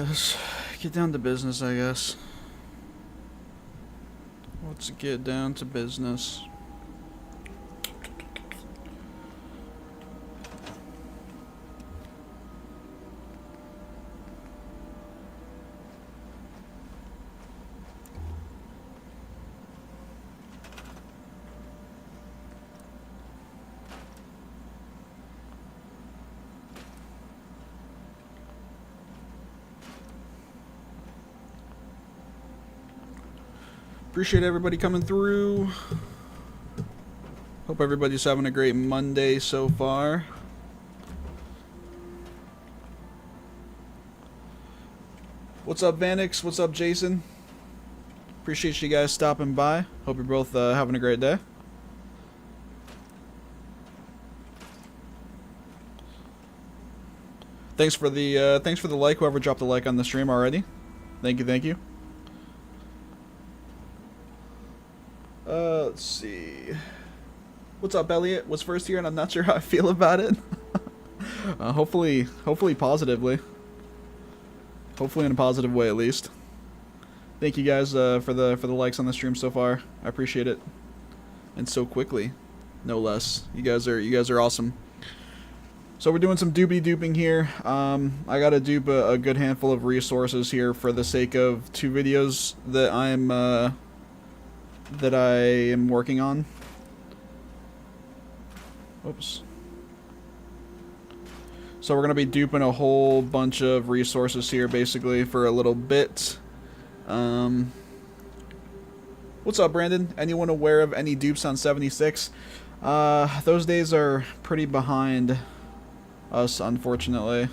Let's get down to business, I guess. Let's get down to business. Appreciate everybody coming through. Hope everybody's having a great Monday so far. What's up, Vanix? What's up, Jason? Appreciate you guys stopping by. Hope you're both having a great day. Thanks for the like. Whoever dropped a like on the stream already. Thank you, thank you. Let's see. What's up, Elliot? Was first here, and I'm not sure how I feel about it. Hopefully positively. Hopefully in a positive way, at least. Thank you guys for the likes on the stream so far. I appreciate it, and so quickly, no less. You guys are awesome. So we're doing some duping here. I gotta dupe a good handful of resources here for the sake of 2 videos that I am working on. Oops. So we're going to be duping a whole bunch of resources here, basically, for a little bit. What's up, Brandon? Anyone aware of any dupes on 76? Those days are pretty behind us, unfortunately.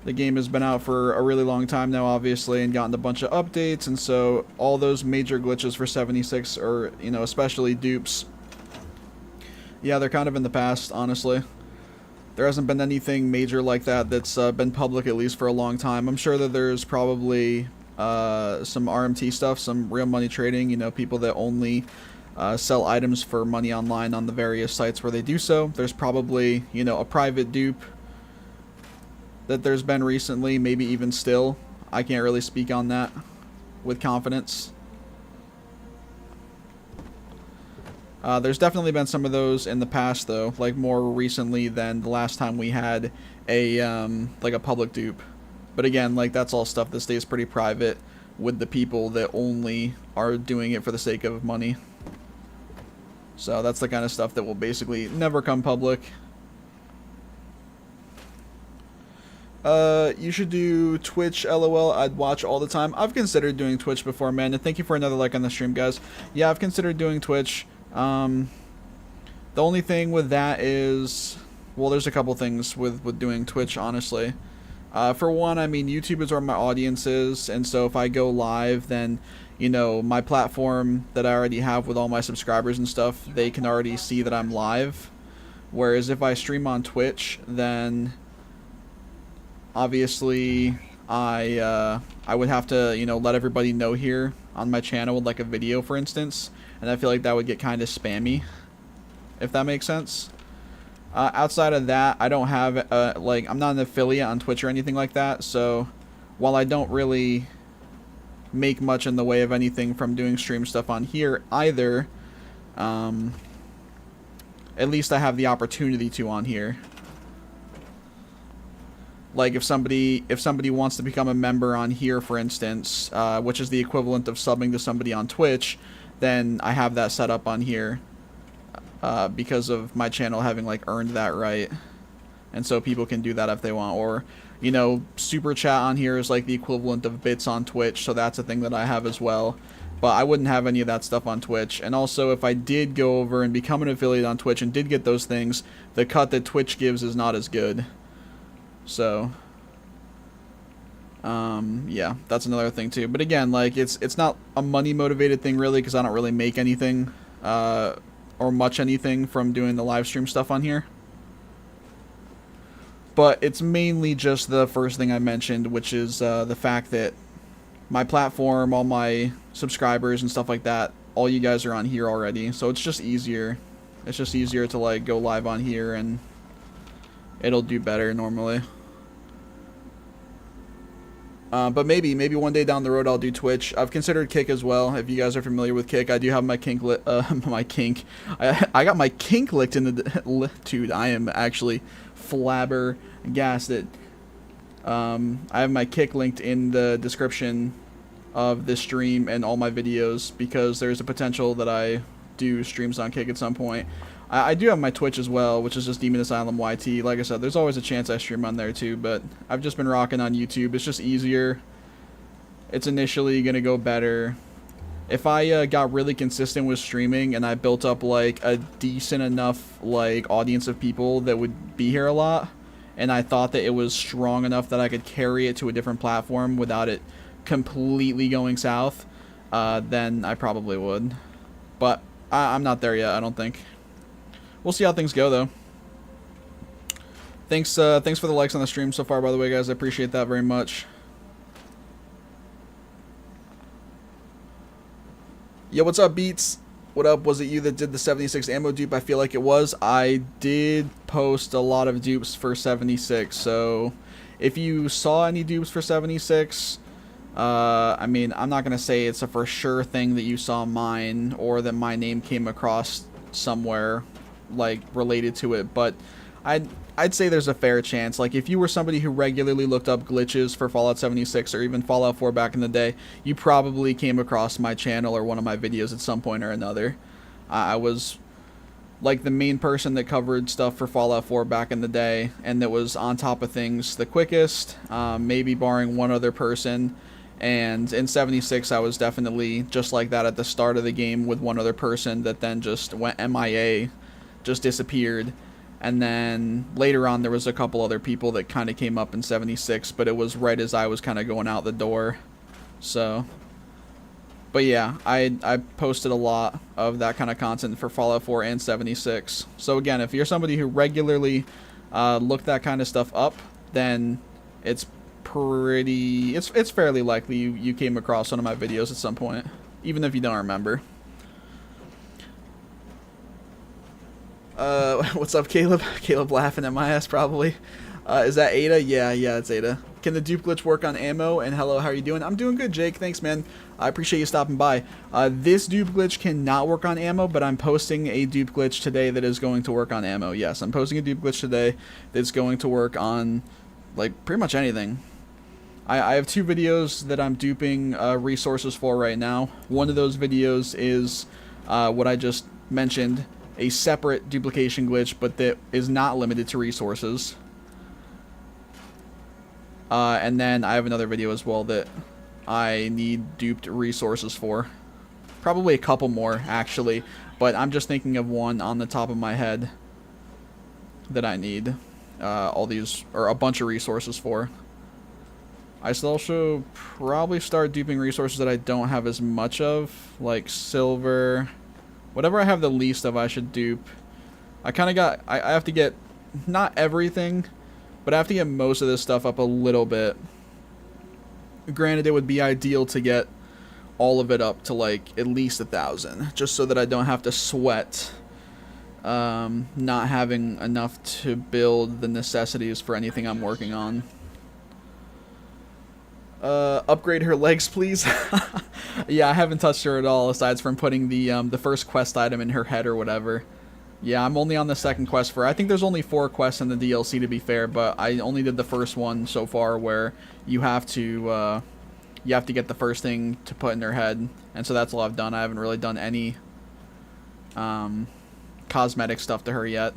The game has been out for a really long time now, obviously, and gotten a bunch of updates, and so all those major glitches for 76, or, you know, especially dupes, yeah, they're kind of in the past, honestly. There hasn't been anything major like that that's been public, at least for a long time. I'm sure that there's probably some RMT stuff, some real money trading, you know, people that only sell items for money online on the various sites where they do so. There's probably, you know, a private dupe that there's been recently, maybe even still. I can't really speak on that with confidence. There's definitely been some of those in the past, though, like more recently than the last time we had a like a public dupe. But again, like, that's all stuff that stays pretty private with the people that only are doing it for the sake of money. So that's the kind of stuff that will basically never come public. You should do Twitch, LOL. I'd watch all the time. I've considered doing Twitch before, man, and thank you for another like on the stream, guys. Yeah, I've considered doing Twitch. The only thing with that is, well, there's a couple things with doing Twitch, honestly. For one, I mean, YouTube is where my audience is, and so if I go live, then, you know, my platform that I already have with all my subscribers and stuff, they can already see that I'm live. Whereas if I stream on Twitch, then obviously I would have to, you know, let everybody know here on my channel with like a video, for instance, and I feel like that would get kind of spammy, if that makes sense. Outside of that, I don't have like, I'm not an affiliate on Twitch or anything like that, so while I don't really make much in the way of anything from doing stream stuff on here either, at least I have the opportunity to on here. Like, if somebody wants to become a member on here, for instance, which is the equivalent of subbing to somebody on Twitch, then I have that set up on here, because of my channel having, like, earned that right. And so people can do that if they want. Or, you know, super chat on here is like the equivalent of bits on Twitch, so that's a thing that I have as well. But I wouldn't have any of that stuff on Twitch. And also, if I did go over and become an affiliate on Twitch and did get those things, the cut that Twitch gives is not as good. So, yeah, that's another thing too. But again, like, it's not a money motivated thing really, because I don't really make anything, or much anything from doing the live stream stuff on here. But it's mainly just the first thing I mentioned, which is the fact that my platform, all my subscribers and stuff like that, all you guys are on here already. So it's just easier. It's just easier to, like, go live on here, and it'll do better normally. But maybe one day down the road I'll do Twitch. I've considered Kick as well. If you guys are familiar with Kick, I do have my kink my kink. I got my kink licked in the dude. I am actually flabbergasted. I have my Kick linked in the description of this stream and all my videos because there's a potential that I do streams on Kick at some point. I do have my Twitch as well, which is just DemonAsylum YT. Like I said, there's always a chance I stream on there too, but I've just been rocking on YouTube. It's just easier. It's initially going to go better. If I got really consistent with streaming and I built up like a decent enough like audience of people that would be here a lot, and I thought that it was strong enough that I could carry it to a different platform without it completely going south, then I probably would. But I'm not there yet, I don't think. We'll see how things go, though. Thanks for the likes on the stream so far, by the way, guys. I appreciate that very much. Yo, what's up, Beats? What up? Was it you that did the 76 ammo dupe? I feel like it was. I did post a lot of dupes for 76, so if you saw any dupes for 76, I mean, I'm not going to say it's a for sure thing that you saw mine or that my name came across somewhere like related to it, but I'd say there's a fair chance. Like, if you were somebody who regularly looked up glitches for Fallout 76 or even Fallout 4 back in the day, you probably came across my channel or one of my videos at some point or another. I was like the main person that covered stuff for Fallout 4 back in the day, and that was on top of things the quickest, maybe barring one other person. And in 76, I was definitely just like that at the start of the game with one other person that then just went MIA, just disappeared. And then later on there was a couple other people that kind of came up in 76, but it was right as I was kind of going out the door. So, but yeah, I posted a lot of that kind of content for Fallout 4 and 76. So again, if you're somebody who regularly looked that kind of stuff up, then it's fairly likely you came across one of my videos at some point, even if you don't remember. What's up, Caleb? Caleb laughing at my ass, probably. Is that Ada? Yeah, it's Ada. Can the dupe glitch work on ammo? And hello, how are you doing? I'm doing good, Jake. Thanks, man. I appreciate you stopping by. This dupe glitch cannot work on ammo, but I'm posting a dupe glitch today that is going to work on ammo. Yes, I'm posting a dupe glitch today that's going to work on, like, pretty much anything. I have two videos that I'm duping resources for right now. One of those videos is what I just mentioned, a separate duplication glitch, but that is not limited to resources. And then I have another video as well that I need duped resources for. Probably a couple more, actually, but I'm just thinking of one on the top of my head that I need all these, or a bunch of resources for. I should also probably start duping resources that I don't have as much of, like silver. Whatever I have the least of, I should dupe. I have to get, not everything, but I have to get most of this stuff up a little bit. Granted, it would be ideal to get all of it up to, like, at least 1,000, just so that I don't have to sweat not having enough to build the necessities for anything I'm working on. Upgrade her legs, please. Yeah, I haven't touched her at all, aside from putting the first quest item in her head or whatever. Yeah, I'm only on the second quest for... I think there's only 4 quests in the DLC, to be fair, but I only did the first one so far, where you have to get the first thing to put in her head, and so that's all I've done. I haven't really done any cosmetic stuff to her yet.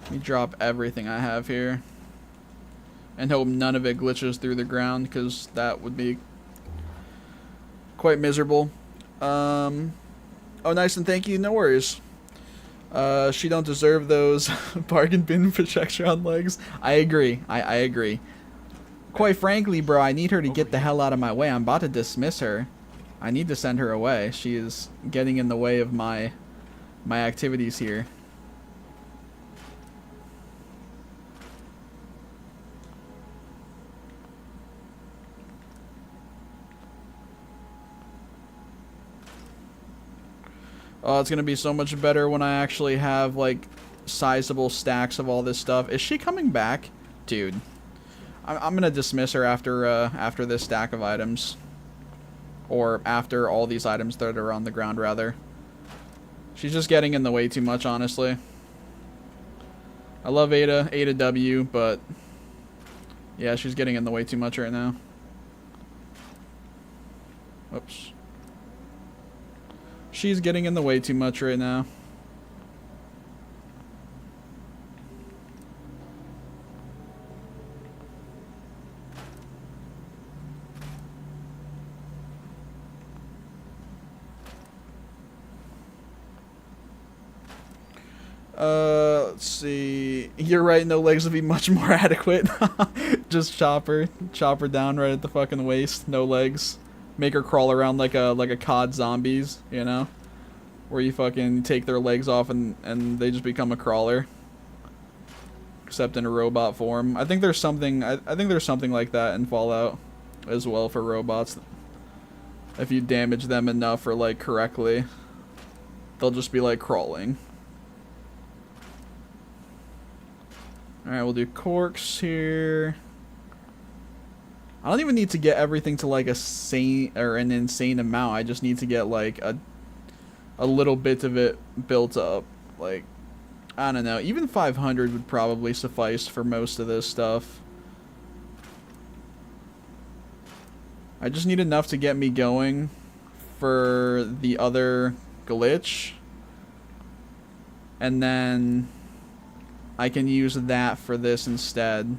Let me drop everything I have here and hope none of it glitches through the ground, because that would be quite miserable. Oh, nice, and thank you. No worries. She don't deserve those bargain bin Projectron legs. I agree. I agree. Quite frankly, bro, I need her to get the hell out of my way. I'm about to dismiss her. I need to send her away. She is getting in the way of my activities here. Oh, it's gonna be so much better when I actually have, like, sizable stacks of all this stuff. Is she coming back? Dude. I'm gonna dismiss her after this stack of items. Or after all these items that are on the ground, rather. She's just getting in the way too much, honestly. I love Ada W, but... yeah, she's getting in the way too much right now. Oops. She's getting in the way too much right now. Let's see. You're right, no legs would be much more adequate. Just chop her down right at the fucking waist, no legs. Make her crawl around like a COD zombies, you know? Where you fucking take their legs off and they just become a crawler. Except in a robot form. I think there's something I think there's something like that in Fallout as well for robots. If you damage them enough or like correctly, they'll just be like crawling. Alright, we'll do corks here. I don't even need to get everything to like an insane amount. I just need to get like a little bit of it built up. Like, I don't know. Even 500 would probably suffice for most of this stuff. I just need enough to get me going for the other glitch. And then I can use that for this instead.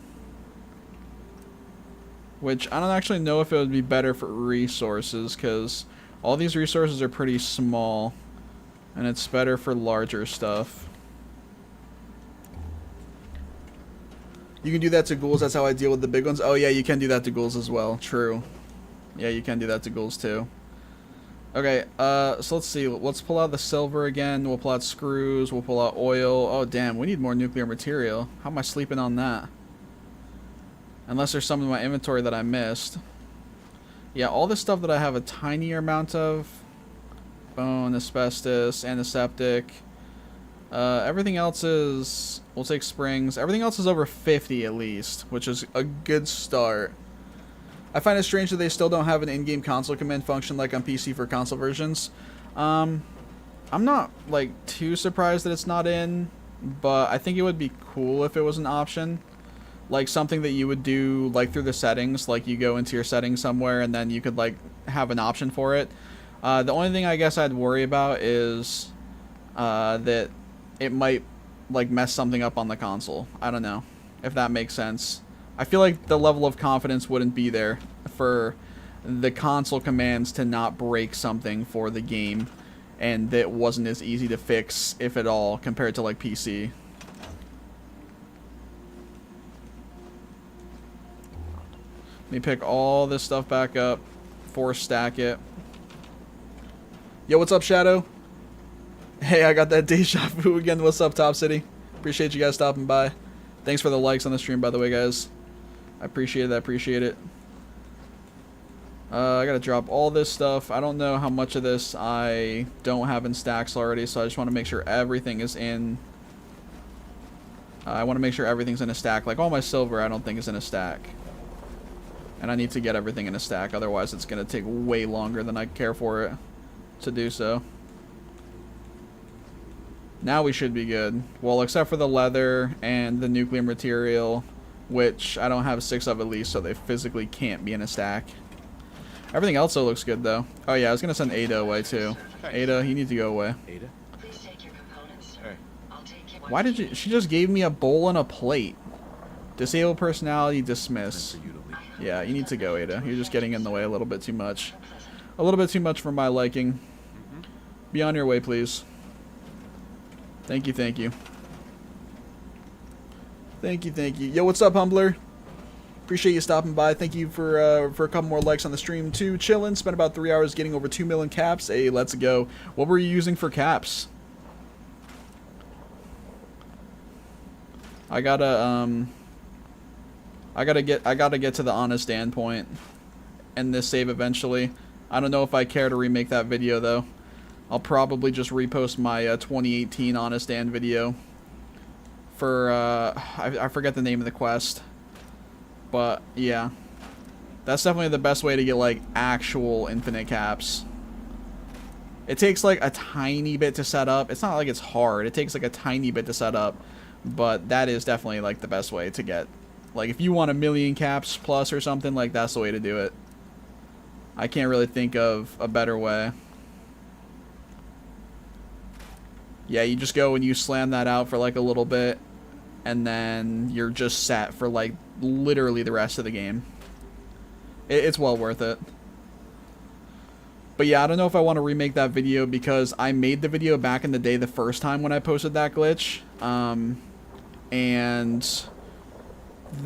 Which, I don't actually know if it would be better for resources, because all these resources are pretty small. And it's better for larger stuff. You can do that to ghouls, that's how I deal with the big ones. Oh yeah, you can do that to ghouls as well. True. Yeah, you can do that to ghouls too. Okay, so let's see. Let's pull out the silver again. We'll pull out screws. We'll pull out oil. Oh, damn. We need more nuclear material. How am I sleeping on that? Unless there's some in my inventory that I missed. Yeah, all this stuff that I have a tinier amount of. Bone, asbestos, antiseptic. Everything else is... we'll take springs. Everything else is over 50 at least, which is a good start. I find it strange that they still don't have an in-game console command function like on PC for console versions. I'm not, like, too surprised that it's not in, but I think it would be cool if it was an option. Like, something that you would do, like, through the settings. Like, you go into your settings somewhere, and then you could, like, have an option for it. The only thing I guess I'd worry about is that it might, like, mess something up on the console. I don't know, if that makes sense. I feel like the level of confidence wouldn't be there for the console commands to not break something for the game, and that wasn't as easy to fix, if at all, compared to like PC. Let me pick all this stuff back up, force stack it. Yo, what's up, Shadow? Hey, I got that deja vu again. What's up, Top City? Appreciate you guys stopping by. Thanks for the likes on the stream, by the way, guys. I appreciate it. I appreciate it. I gotta drop all this stuff. I don't know how much of this I don't have in stacks already, so I just want to make sure everything is in. I want to make sure everything's in a stack. Like, all my silver I don't think is in a stack. And I need to get everything in a stack, otherwise it's gonna take way longer than I care for it to do so. Now we should be good. Well, except for the leather and the nuclear material, which I don't have 6 of at least, so they physically can't be in a stack. Everything else though looks good though. Oh yeah, I was gonna send Ada away too. Ada, you need to go away. Ada? Please take your components. All right. I'll take it. Why did you? She just gave me a bowl and a plate. Disabled personality, dismiss. Yeah, you need to go, Ada. You're just getting in the way a little bit too much. A little bit too much for my liking. Be on your way, please. Thank you, thank you. Thank you, thank you. Yo, what's up, Humbler? Appreciate you stopping by. Thank you for a couple more likes on the stream, too. Chillin'. Spent about 3 hours getting over 2 million caps. Hey, let's go. What were you using for caps? I gotta get to the honest Dan point and this save eventually. I don't know if I care to remake that video, though. I'll probably just repost my 2018 Honest Dan video for I forget the name of the quest, but yeah, that's definitely the best way to get like actual infinite caps. It takes like a tiny bit to set up. It's not like it's hard. It takes like a tiny bit to set up, but that is definitely like the best way to get, like, if you want 1,000,000 caps plus or something, like, that's the way to do it. I can't really think of a better way. Yeah, you just go and you slam that out for like a little bit, and then you're just set for like literally the rest of the game. It's well worth it. But yeah, I don't know if I want to remake that video because I made the video back in the day the first time when I posted that glitch. And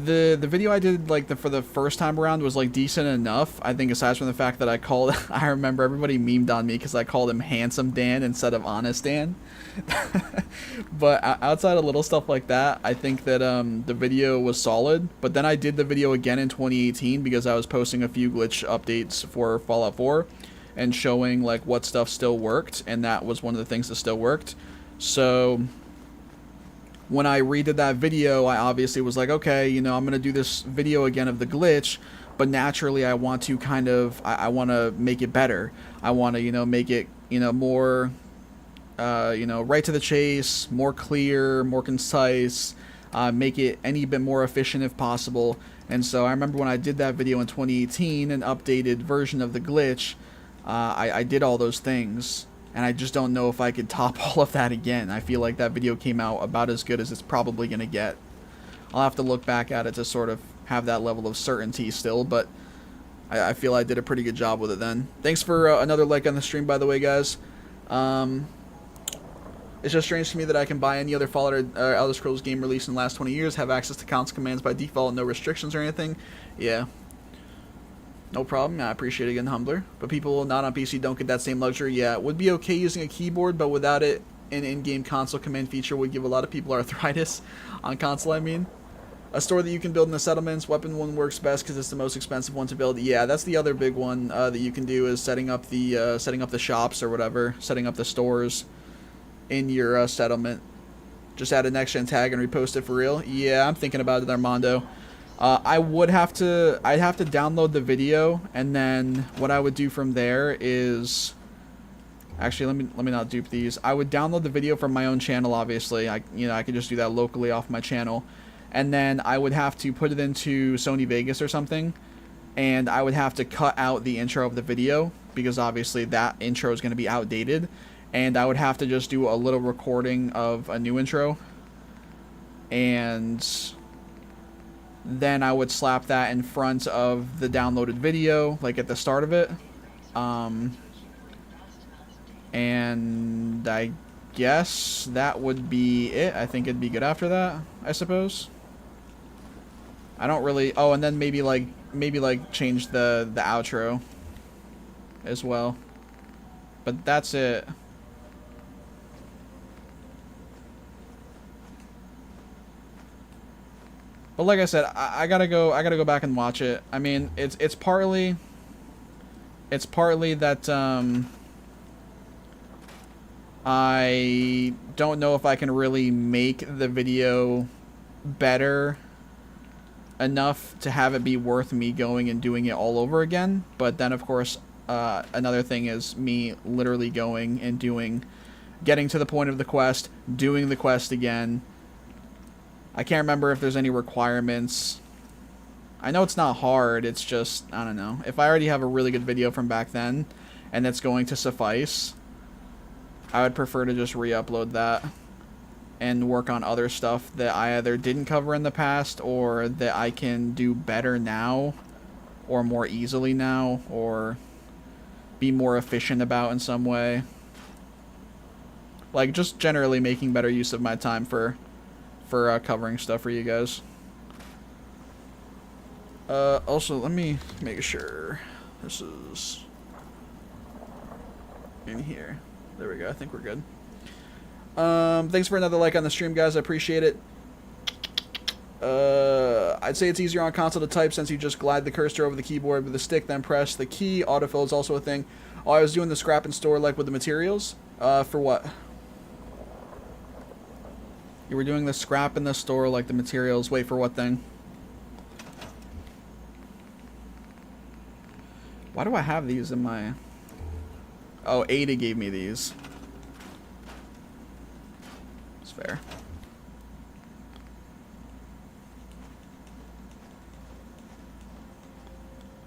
the video I did like for the first time around was like decent enough. I think aside from the fact that I remember everybody memed on me because I called him Handsome Dan instead of Honest Dan. But outside of little stuff like that, I think that the video was solid. But then I did the video again in 2018 because I was posting a few glitch updates for Fallout 4 and showing like what stuff still worked, and that was one of the things that still worked. So when I redid that video, I obviously was like, okay, you know, I'm gonna do this video again of the glitch, but naturally I want to kind of, I want to make it better. I want to, you know, make it, you know, more, you know, right to the chase, more clear, more concise, make it any bit more efficient if possible. And so I remember when I did that video in 2018, an updated version of the glitch, I did all those things, and I just don't know if I could top all of that again. I feel like that video came out about as good as it's probably going to get. I'll have to look back at it to sort of have that level of certainty still, but I feel I did a pretty good job with it then. Thanks for another like on the stream, by the way, guys. It's just strange to me that I can buy any other Fallout or Elder Scrolls game released in the last 20 years, have access to console commands by default, no restrictions or anything. Yeah. No problem. I appreciate it again, Humbler. But people not on PC don't get that same luxury. Yeah, it would be okay using a keyboard, but without it, an in-game console command feature would give a lot of people arthritis on console, I mean. A store that you can build in the settlements. Weapon one works best because it's the most expensive one to build. Yeah, that's the other big one that you can do, is setting up the shops or whatever, setting up the stores in your settlement. Just add a next-gen tag and repost it for real. Yeah, I'm thinking about it, Armando. I'd have to download the video, and then what I would do from there is, actually let me not dupe these. I would download the video from my own channel, obviously. I could just do that locally off my channel, and then I would have to put it into Sony Vegas or something, and I would have to cut out the intro of the video because obviously that intro is going to be outdated, and I would have to just do a little recording of a new intro, and then I would slap that in front of the downloaded video, like at the start of it. And I guess that would be it. I think it'd be good after that, I suppose. I don't really... Oh, and then maybe change the outro as well. But that's it. But like I said, I gotta go back and watch it. I mean, it's partly that I don't know if I can really make the video better enough to have it be worth me going and doing it all over again. But then of course, another thing is me literally going and getting to the point of the quest, doing the quest again. I can't remember if there's any requirements. I know it's not hard, it's just, I don't know. If I already have a really good video from back then, and it's going to suffice, I would prefer to just re-upload that and work on other stuff that I either didn't cover in the past, or that I can do better now, or more easily now, or be more efficient about in some way. Like, just generally making better use of my time for covering stuff for you guys. Also, let me make sure this is in here. There we go. I think we're good. Thanks for another like on the stream, guys. I appreciate it. I'd say it's easier on console to type since you just glide the cursor over the keyboard with the stick, then press the key. Autofill is also a thing. Oh, I was doing the scrap and store like with the materials. For what? You were doing the scrap in the store, like the materials. Wait for what thing? Why do I have these in my... Oh, Ada gave me these. It's fair.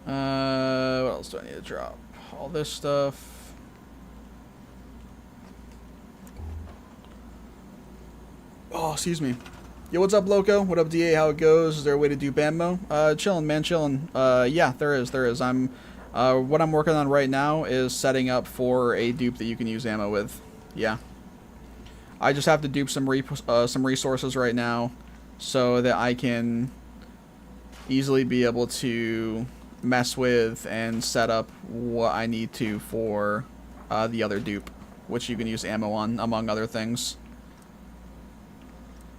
What else do I need to drop? All this stuff. Oh, excuse me. Yo, what's up, Loco? What up, DA? How it goes? Is there a way to dupe ammo? Chillin', man, chillin'. Yeah, there is. I'm, what I'm working on right now is setting up for a dupe that you can use ammo with. Yeah. I just have to dupe some resources right now so that I can easily be able to mess with and set up what I need to for the other dupe, which you can use ammo on, among other things.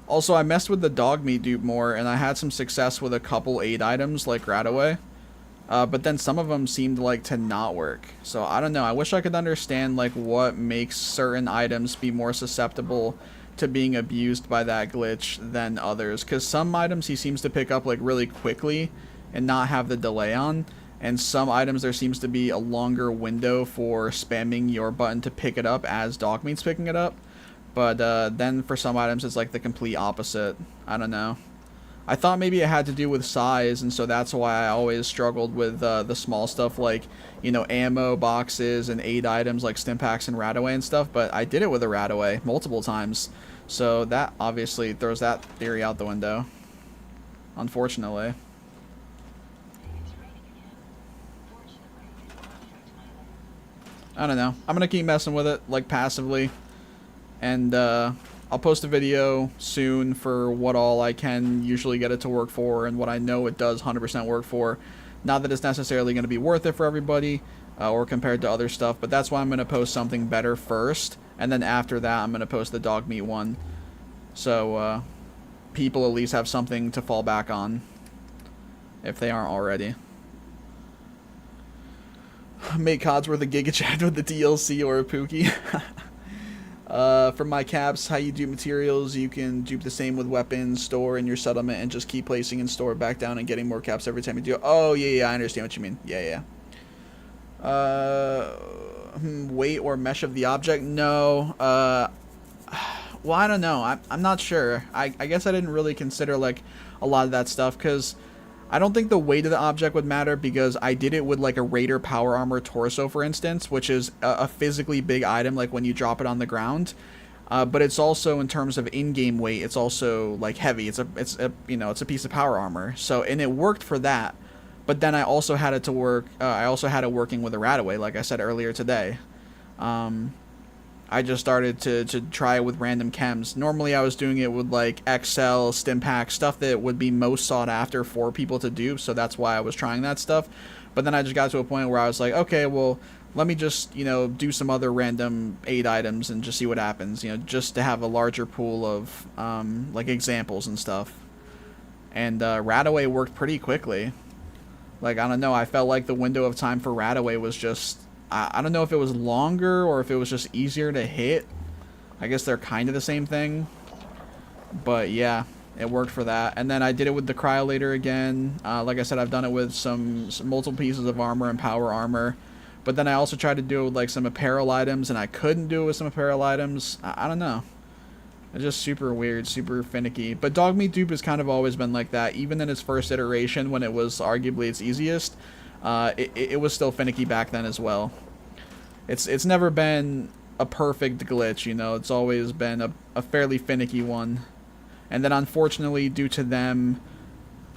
Also, I messed with the dog meat dupe more, and I had some success with a couple aid items, like Radaway. But then some of them seemed like to not work. So, I don't know. I wish I could understand, like, what makes certain items be more susceptible to being abused by that glitch than others. Because some items he seems to pick up, like, really quickly and not have the delay on. And some items there seems to be a longer window for spamming your button to pick it up as dog meat's picking it up. But then for some items it's like the complete opposite. I don't know. I thought maybe it had to do with size, and so that's why I always struggled with the small stuff like, you know, ammo boxes and aid items like stim packs and Radaway and stuff, but I did it with a Radaway multiple times. So that obviously throws that theory out the window, unfortunately. I don't know. I'm going to keep messing with it, like, passively. And I'll post a video soon for what all I can usually get it to work for and what I know it does 100% work for. Not that it's necessarily going to be worth it for everybody or compared to other stuff, but that's why I'm going to post something better first. And then after that, I'm going to post the dog meat one. So people at least have something to fall back on if they aren't already. Make Codsworth a Giga Chad with the DLC or a Pookie. For my caps, how you dupe materials, you can dupe the same with weapons, store in your settlement, and just keep placing and store back down and getting more caps every time you do it. Oh, yeah, I understand what you mean. Yeah. Weight or mesh of the object? No. Well, I don't know. I'm not sure. I guess I didn't really consider, like, a lot of that stuff, because I don't think the weight of the object would matter, because I did it with, like, a Raider Power Armor Torso, for instance, which is a physically big item, like, when you drop it on the ground. But it's also, in terms of in-game weight, it's also, like, heavy. It's a you know, it's a piece of power armor. So, and it worked for that. But then I also had it to work, I also had it working with a Radaway, like I said earlier today. I just started to try it with random chems. Normally I was doing it with like XL, Stimpack, stuff that would be most sought after for people to dupe, so that's why I was trying that stuff. But then I just got to a point where I was like, okay, well, let me just, you know, do some other random aid items and just see what happens, you know, just to have a larger pool of, like, examples and stuff. And Radaway worked pretty quickly. Like, I don't know, I felt like the window of time for Radaway was just... I don't know if it was longer or if it was just easier to hit. I guess they're kind of the same thing. But yeah, it worked for that. And then I did it with the Cryolator again. Like I said, I've done it with some multiple pieces of armor and power armor. But then I also tried to do it with like some apparel items, and I couldn't do it with some apparel items. I don't know. It's just super weird, super finicky. But Dog Meat Dupe has kind of always been like that. Even in its first iteration, when it was arguably its easiest, it was still finicky back then as well. It's never been a perfect glitch, you know. It's always been a fairly finicky one. And then unfortunately, due to them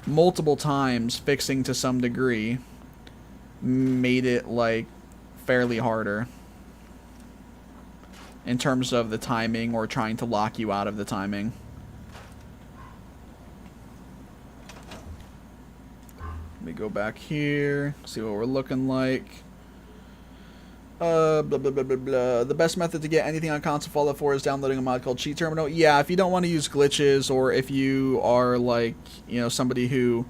multiple times fixing to some degree, made it like fairly harder in terms of the timing or trying to lock you out of the timing. Let me go back here, see what we're looking like. Blah, blah, blah, blah, blah. The best method to get anything on console Fallout 4 is downloading a mod called Cheat Terminal. Yeah, if you don't want to use glitches, or if you are like, you know, somebody who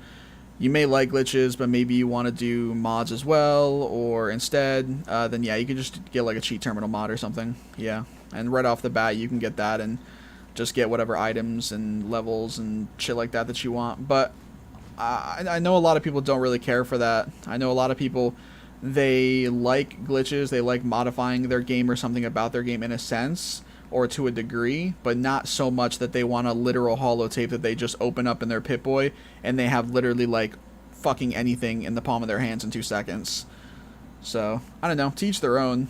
you may like glitches, but maybe you want to do mods as well, or instead, then yeah, you can just get like a Cheat Terminal mod or something. Yeah, and right off the bat, you can get that, and just get whatever items and levels and shit like that that you want. But I know a lot of people don't really care for that. I know a lot of people, they like glitches, they like modifying their game or something about their game in a sense, or to a degree, but not so much that they want a literal holotape that they just open up in their Pip-Boy and they have literally like fucking anything in the palm of their hands in 2 seconds. So, I don't know, to each their own.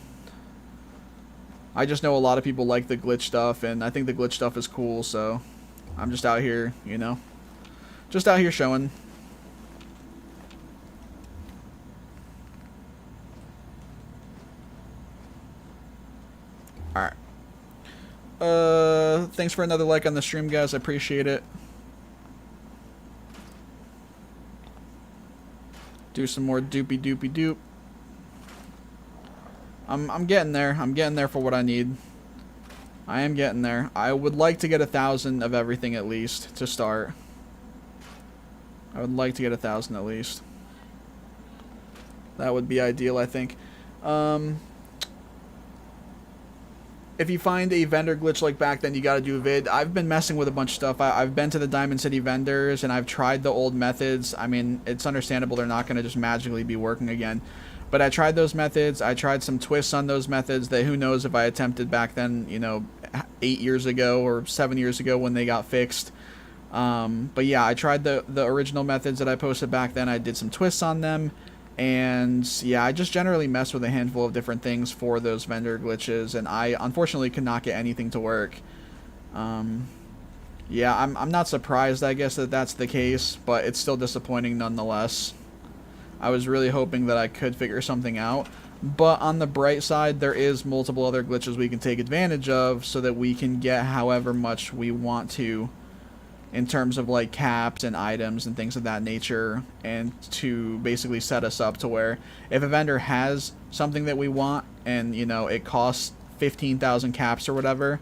I just know a lot of people like the glitch stuff, and I think the glitch stuff is cool, so I'm just out here, you know, just out here showing. Alright. Thanks for another like on the stream, guys. I appreciate it. Do some more doop. I'm getting there. I'm getting there for what I need. I am getting there. I would like to get 1,000 of everything at least to start. I would like to get 1,000 at least. That would be ideal, I think. If you find a vendor glitch like back then, you gotta do a vid. I've been messing with a bunch of stuff. I've been to the Diamond City vendors, and I've tried the old methods. I mean, it's understandable they're not gonna just magically be working again. But I tried those methods. I tried some twists on those methods that who knows if I attempted back then, you know, 8 years ago or 7 years ago when they got fixed. But yeah, I tried the original methods that I posted back then. I did some twists on them. And yeah, I just generally mess with a handful of different things for those vendor glitches. And I unfortunately could not get anything to work. Yeah, I'm not surprised, I guess, that that's the case. But it's still disappointing nonetheless. I was really hoping that I could figure something out. But on the bright side, there is multiple other glitches we can take advantage of so that we can get however much we want to in terms of like caps and items and things of that nature, and to basically set us up to where if a vendor has something that we want and, you know, it costs 15,000 caps or whatever,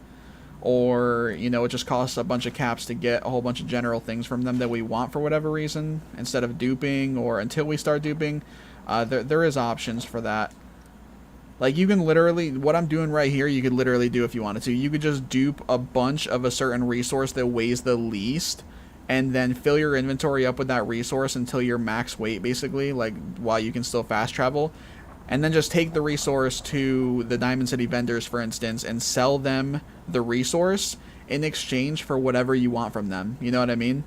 or, you know, it just costs a bunch of caps to get a whole bunch of general things from them that we want for whatever reason, instead of duping or until we start duping, there is options for that. Like, you can literally, what I'm doing right here, you could literally do if you wanted to. You could just dupe a bunch of a certain resource that weighs the least, and then fill your inventory up with that resource until you're max weight, basically, like, while you can still fast travel. And then just take the resource to the Diamond City vendors, for instance, and sell them the resource in exchange for whatever you want from them. You know what I mean?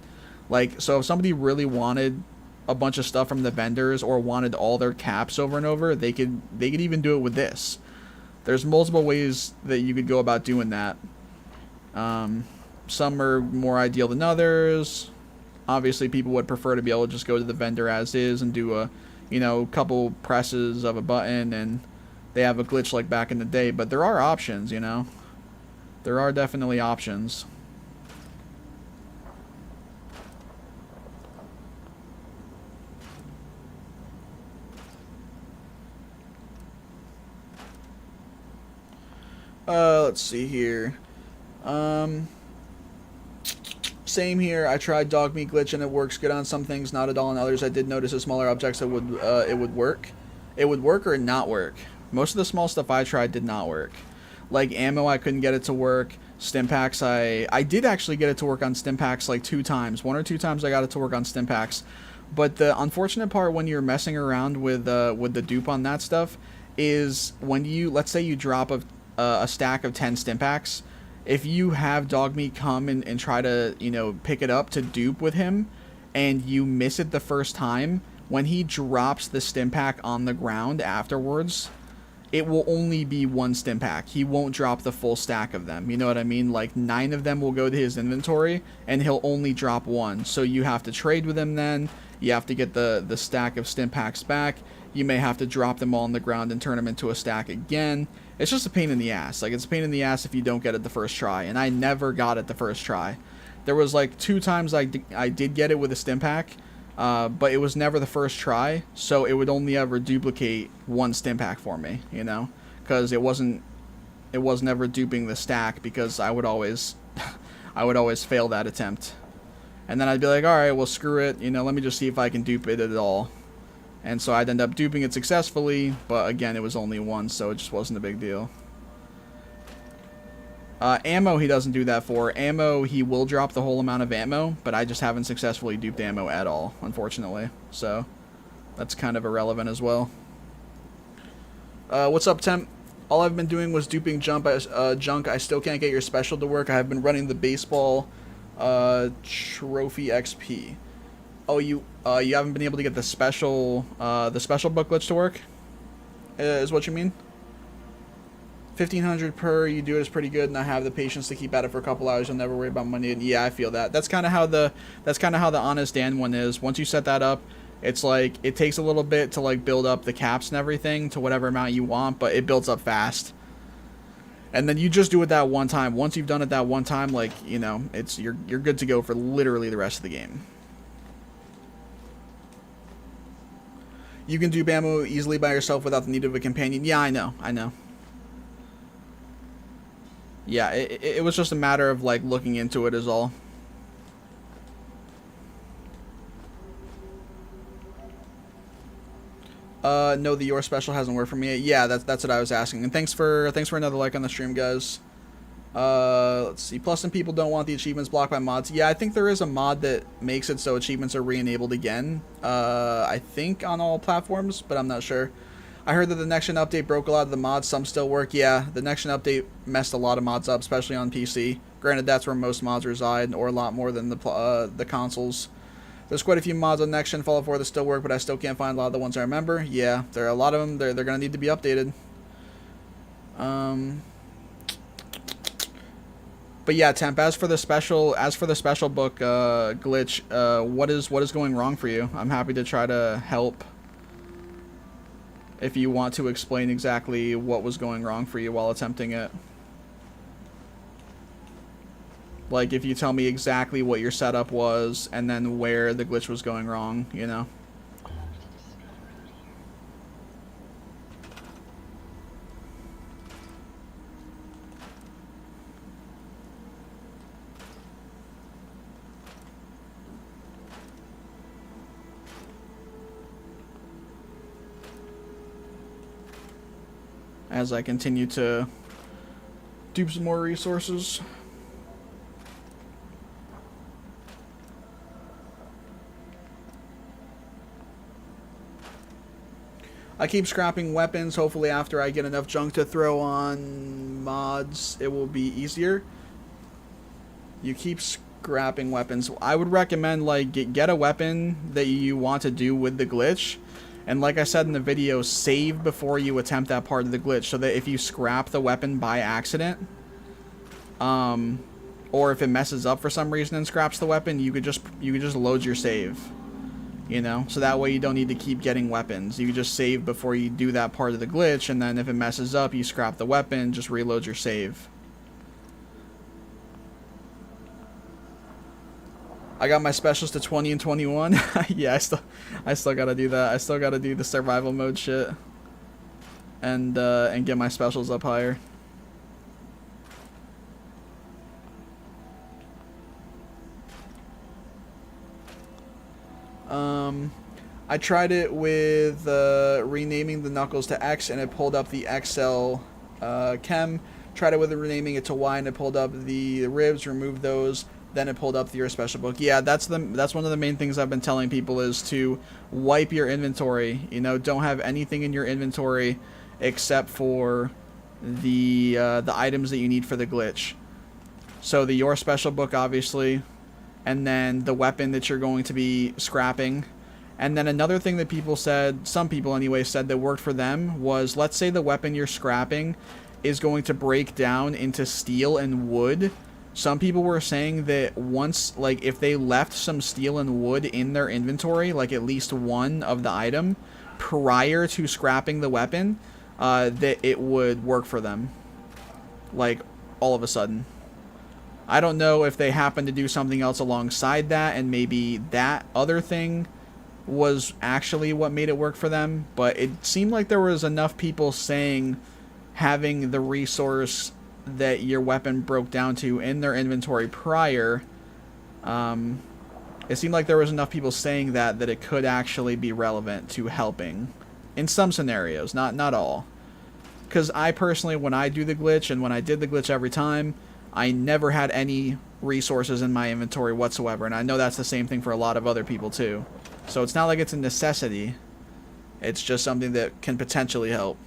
Like, so if somebody really wanted a bunch of stuff from the vendors or wanted all their caps over and over, they could even do it with this. There's multiple ways that you could go about doing that. Some are more ideal than others. Obviously, people would prefer to be able to just go to the vendor as is and do a, you know, couple presses of a button and they have a glitch like back in the day. But there are options, you know. There are definitely options. Let's see here. Same here. I tried dog meat glitch and it works good on some things, not at all on others. I did notice the smaller objects it would work. It would work or not work. Most of the small stuff I tried did not work. Like ammo, I couldn't get it to work. Stim packs, I did actually get it to work on stim packs like 2 times. 1 or 2 times I got it to work on stim packs. But the unfortunate part when you're messing around with the dupe on that stuff is when you, let's say you drop a stack of 10 stim packs, if you have Dogmeat come and try to, you know, pick it up to dupe with him, and you miss it the first time, when he drops the stim pack on the ground afterwards, it will only be 1 stim pack. He won't drop the full stack of them. You know what I mean? Like 9 of them will go to his inventory, and he'll only drop 1. So you have to trade with him then. You have to get the stack of stim packs back. You may have to drop them all on the ground and turn them into a stack again. It's just a pain in the ass. Like, it's a pain in the ass if you don't get it the first try. And I never got it the first try. There was like 2 times I did get it with a stim pack, but it was never the first try. So it would only ever duplicate 1 stim pack for me, you know? Because it was never duping the stack, because I would always fail that attempt. And then I'd be like, alright, well screw it, you know, let me just see if I can dupe it at all. And so I'd end up duping it successfully, but again, it was only 1, so it just wasn't a big deal. Ammo he doesn't do that for. Ammo, he will drop the whole amount of ammo, but I just haven't successfully duped ammo at all, unfortunately. So, that's kind of irrelevant as well. What's up, Temp? All I've been doing was duping junk. I still can't get your special to work. I have been running the baseball trophy XP. Oh, you haven't been able to get the special book glitch to work? Is what you mean? 1,500 per, you do it is pretty good, and I have the patience to keep at it for a couple hours. You'll never worry about money. And yeah, I feel that. That's kind of how the Honest Dan one is. Once you set that up, it's like it takes a little bit to like build up the caps and everything to whatever amount you want, but it builds up fast. And then you just do it that one time. Once you've done it that one time, like, you know, you're good to go for literally the rest of the game. You can do ammo easily by yourself without the need of a companion. Yeah, I know. Yeah, it was just a matter of, like, looking into it is all. No, the Your Special hasn't worked for me. Yeah, that's what I was asking. And thanks for another like on the stream, guys. Let's see. Plus, some people don't want the achievements blocked by mods. Yeah, I think there is a mod that makes it so achievements are re-enabled again. I think on all platforms, but I'm not sure. I heard that the next gen update broke a lot of the mods. Some still work. Yeah, the next gen update messed a lot of mods up, especially on PC. Granted, that's where most mods reside, or a lot more than the consoles. There's quite a few mods on next gen Fallout 4 that still work, but I still can't find a lot of the ones I remember. Yeah, there are a lot of them. They're gonna need to be updated. But yeah, Temp. As for the special book glitch, what is going wrong for you? I'm happy to try to help. If you want to explain exactly what was going wrong for you while attempting it. Like, if you tell me exactly what your setup was, and then where the glitch was going wrong, you know? As I continue to dupe some more resources. I keep scrapping weapons. Hopefully after I get enough junk to throw on mods, it will be easier. You keep scrapping weapons. I would recommend, like, get a weapon that you want to do with the glitch. And like I said in the video, save before you attempt that part of the glitch, so that if you scrap the weapon by accident, or if it messes up for some reason and scraps the weapon, you could just load your save, you know, so that way you don't need to keep getting weapons. You could just save before you do that part of the glitch, and then if it messes up, you scrap the weapon, just reload your save. I got my specials to 20 and 21. Yeah, I still gotta do that. I still gotta do the survival mode shit, and get my specials up higher. I tried it with renaming the knuckles to X, and it pulled up the XL chem. Tried it with renaming it to Y, and it pulled up the ribs. Removed those. Then it pulled up your special book. Yeah, that's one of the main things I've been telling people, is to wipe your inventory. You know, don't have anything in your inventory except for the items that you need for the glitch. So your special book, obviously, and then the weapon that you're going to be scrapping. And then another thing that people said, some people anyway, said that worked for them was, let's say the weapon you're scrapping is going to break down into steel and wood. Some people were saying that once, like, if they left some steel and wood in their inventory, like at least one of the item, prior to scrapping the weapon, that it would work for them. Like, all of a sudden. I don't know if they happen to do something else alongside that, and maybe that other thing was actually what made it work for them, but it seemed like there was enough people saying having the resource that your weapon broke down to in their inventory prior, it seemed like there was enough people saying that it could actually be relevant to helping in some scenarios, not all. Because I personally, when I do the glitch, and when I did the glitch every time, I never had any resources in my inventory whatsoever, and I know that's the same thing for a lot of other people too. So it's not like it's a necessity. It's just something that can potentially help.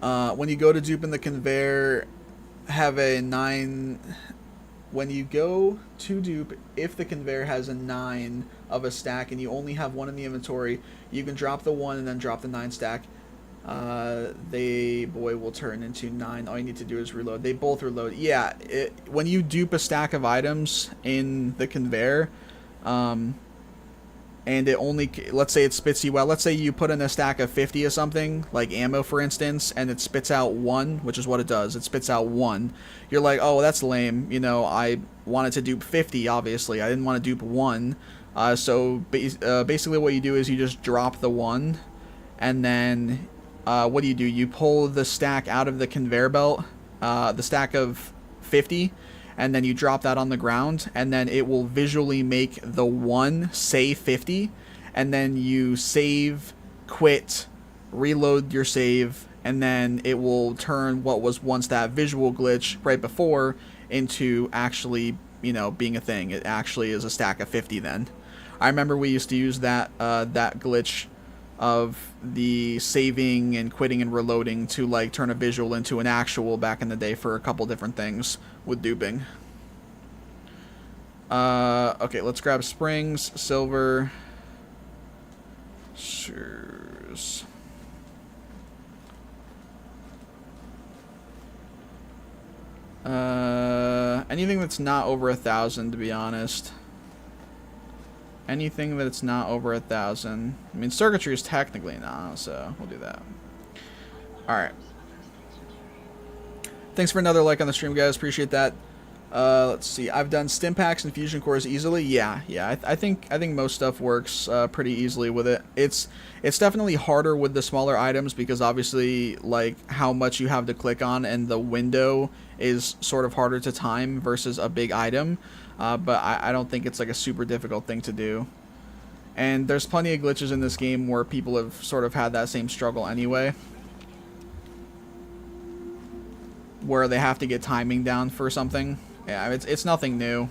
When you go to dupe in the conveyor, have a 9... When you go to dupe, if the conveyor has a 9 of a stack and you only have 1 in the inventory, you can drop the 1 and then drop the 9 stack. They, boy, will turn into 9. All you need to do is reload. They both reload. Yeah, when you dupe a stack of items in the conveyor, and it only, let's say it spits you out. Let's say you put in a stack of 50 or something, like ammo for instance, and it spits out 1, which is what it does. It spits out 1. You're like, oh, that's lame. You know, I wanted to dupe 50, obviously. I didn't want to dupe 1. So basically what you do is you just drop the 1, and then what do? You pull the stack out of the conveyor belt, the stack of 50, and then you drop that on the ground, and then it will visually make the 1 say 50, and then you save, quit, reload your save, and then it will turn what was once that visual glitch right before into actually, you know, being a thing. It actually is a stack of 50 then. I remember we used to use that that glitch of the saving and quitting and reloading to like turn a visual into an actual back in the day for a couple different things with duping. Okay, let's grab springs, silver, sirs. Anything that's not over 1,000, to be honest. Anything that's not over 1,000. I mean, circuitry is technically not, so we'll do that. Alright. Thanks for another like on the stream, guys. Appreciate that. Let's see. I've done stim packs and fusion cores easily. Yeah. I think most stuff works pretty easily with it. It's definitely harder with the smaller items because obviously, like, how much you have to click on and the window is sort of harder to time versus a big item. But I don't think it's like a super difficult thing to do. And there's plenty of glitches in this game where people have sort of had that same struggle anyway, where they have to get timing down for something. Yeah, it's nothing new.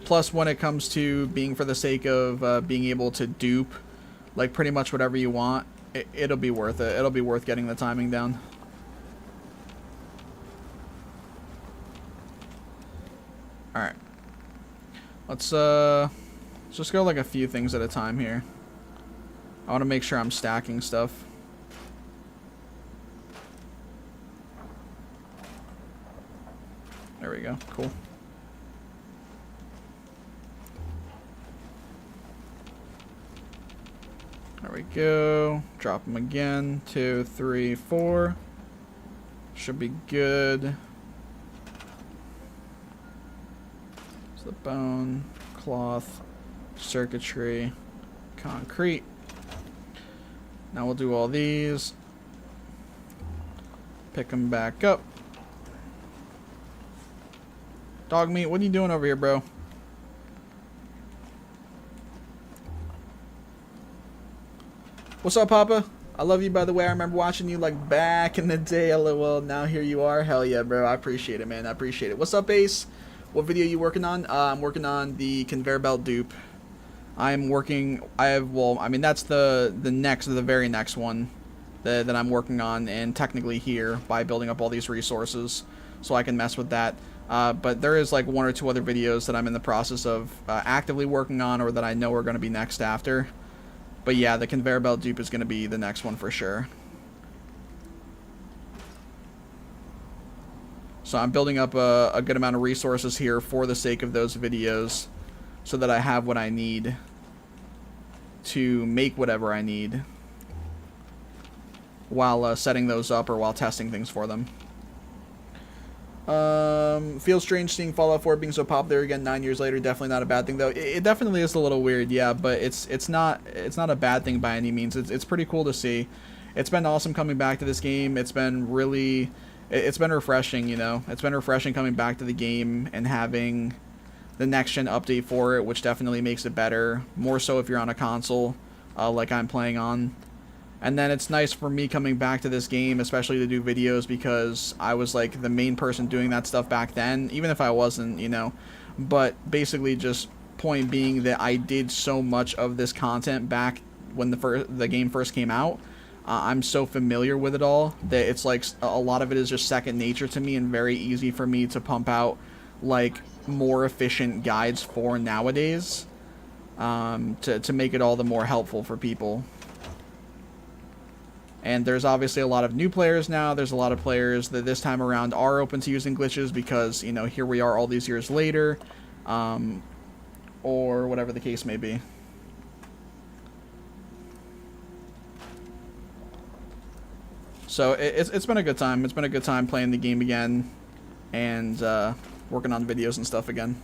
Plus, when it comes to being for the sake of being able to dupe, like, pretty much whatever you want, it'll be worth it. It'll be worth getting the timing down. Alright. Let's just go like a few things at a time here. I want to make sure I'm stacking stuff. There we go. Cool. There we go. Drop them again. 2, 3, 4. Should be good. It's the bone, cloth, circuitry, concrete. Now we'll do all these. Pick them back up. Dog meat, what are you doing over here, bro? What's up, Papa? I love you, by the way. I remember watching you, like, back in the day. LOL. Now here you are. Hell yeah, bro. I appreciate it, man. I appreciate it. What's up, Ace? What video are you working on? I'm working on the conveyor belt dupe. I'm working... well, I mean, that's the very next one that I'm working on, and technically here, by building up all these resources, so I can mess with that. But there is like 1 or 2 other videos that I'm in the process of actively working on, or that I know are going to be next after. But yeah, the conveyor belt dupe is going to be the next one for sure. So I'm building up a good amount of resources here for the sake of those videos, so that I have what I need to make whatever I need while setting those up or while testing things for them. Feels strange seeing Fallout 4 being so popular again 9 years later. Definitely not a bad thing though. It definitely is a little weird, yeah, but it's not a bad thing by any means. It's pretty cool to see. It's been awesome coming back to this game. It's been really, it's been refreshing, you know. It's been refreshing coming back to the game and having the next gen update for it, which definitely makes it better. More so if you're on a console, like I'm playing on. And then it's nice for me coming back to this game, especially to do videos, because I was like the main person doing that stuff back then, even if I wasn't, you know. But basically, just point being that I did so much of this content back when the game first came out. I'm so familiar with it all that it's like a lot of it is just second nature to me, and very easy for me to pump out like more efficient guides for nowadays, to make it all the more helpful for people. And there's obviously a lot of new players now. There's a lot of players that this time around are open to using glitches because, you know, here we are all these years later, or whatever the case may be. So it's been a good time. It's been a good time playing the game again, and working on videos and stuff again.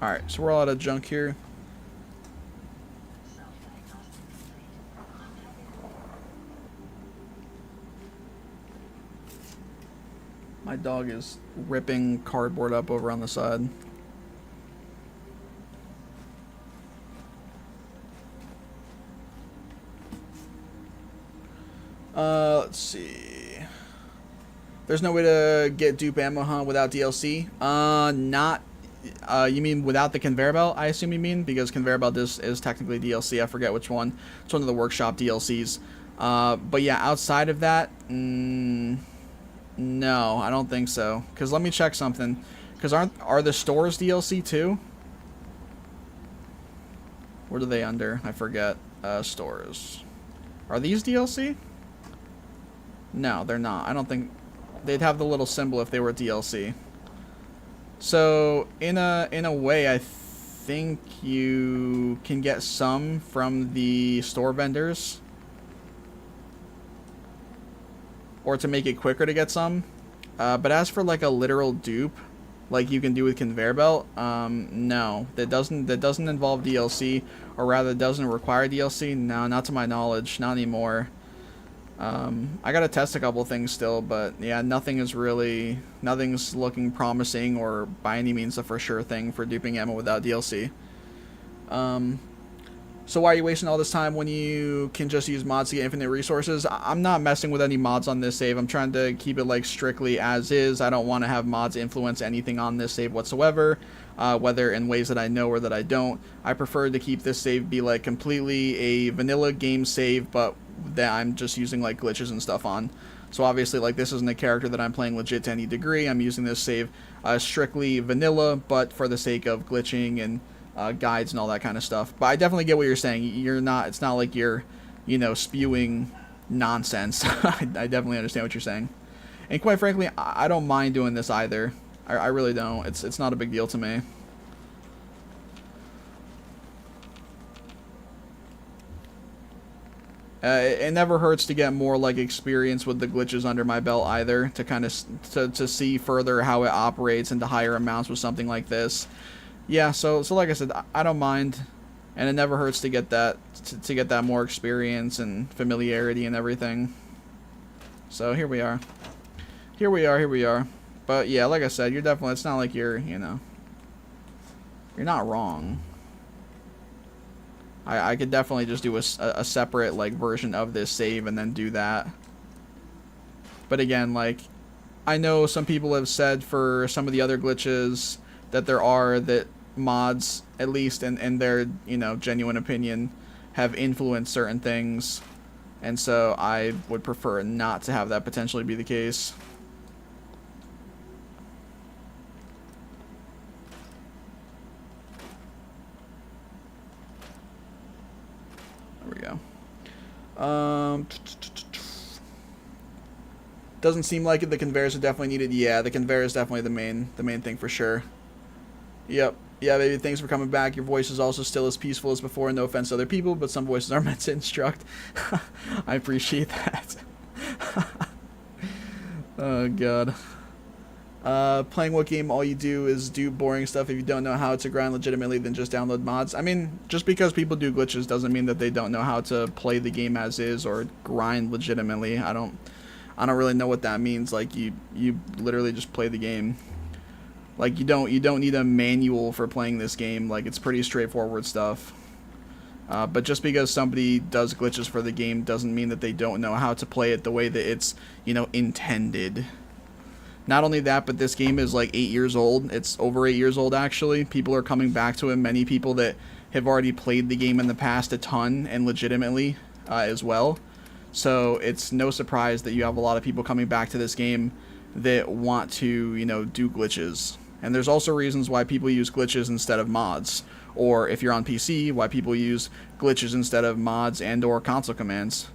Alright, so we're all out of junk here. My dog is ripping cardboard up over on the side. Let's see. There's no way to get dupe ammo, huh, without DLC? You mean without the conveyor belt, I assume you mean? Because conveyor belt is technically DLC. I forget which one. It's one of the workshop DLCs. But yeah, outside of that, no, I don't think so. Because let me check something. Because are the stores DLC too? What are they under? I forget. Stores. Are these DLC? No, they're not. I don't think they'd have the little symbol if they were DLC. So in a way, I think you can get some from the store vendors, or to make it quicker to get some. But as for like a literal dupe, like you can do with conveyor belt, no, that doesn't involve DLC, or rather doesn't require DLC. No, not to my knowledge, not anymore. I gotta test a couple things still, but yeah, nothing's looking promising or by any means a for sure thing for duping ammo without DLC. So why are you wasting all this time when you can just use mods to get infinite resources? I'm not messing with any mods on this save. I'm trying to keep it like strictly as is. I don't want to have mods influence anything on this save whatsoever, whether in ways that I know or that I don't. I prefer to keep this save be like completely a vanilla game save, but that I'm just using like glitches and stuff on. So obviously, like, this isn't a character that I'm playing legit to any degree. I'm using this save strictly vanilla, but for the sake of glitching and guides and all that kind of stuff. But I definitely get what you're saying. It's not like you're, you know, spewing nonsense. I definitely understand what you're saying. And quite frankly, I don't mind doing this either. I really don't. It's not a big deal to me. It never hurts to get more like experience with the glitches under my belt either, to kind of to see further how it operates into higher amounts with something like this. Yeah, so like I said, I don't mind, and it never hurts to get that to get that more experience and familiarity and everything. So here we are. Here we are. But yeah, like I said, you're definitely, it's not like you're, you know, you're not wrong. I could definitely just do a separate like version of this save and then do that. But again, like, I know some people have said for some of the other glitches that that mods, at least in their, you know, genuine opinion, have influenced certain things, and so I would prefer not to have that potentially be the case. There we go. Doesn't seem like it. The conveyors are definitely needed. Yeah, the conveyor is definitely the main thing for sure. Yep. Yeah, baby, thanks for coming back. Your voice is also still as peaceful as before. No offense to other people, but some voices are meant to instruct. I appreciate that. Oh, God. Playing what game all you do is do boring stuff. If you don't know how to grind legitimately, then just download mods. I mean, just because people do glitches doesn't mean that they don't know how to play the game as is or grind legitimately. I don't really know what that means. Like, you literally just play the game. Like, you don't need a manual for playing this game. Like, it's pretty straightforward stuff. But just because somebody does glitches for the game doesn't mean that they don't know how to play it the way that it's, you know, intended. Not only that, but this game is like 8 years old. It's over 8 years old, actually. People are coming back to it. Many people that have already played the game in the past a ton and legitimately as well. So it's no surprise that you have a lot of people coming back to this game that want to, you know, do glitches. And there's also reasons why people use glitches instead of mods. Or if you're on PC, why people use glitches instead of mods and or console commands.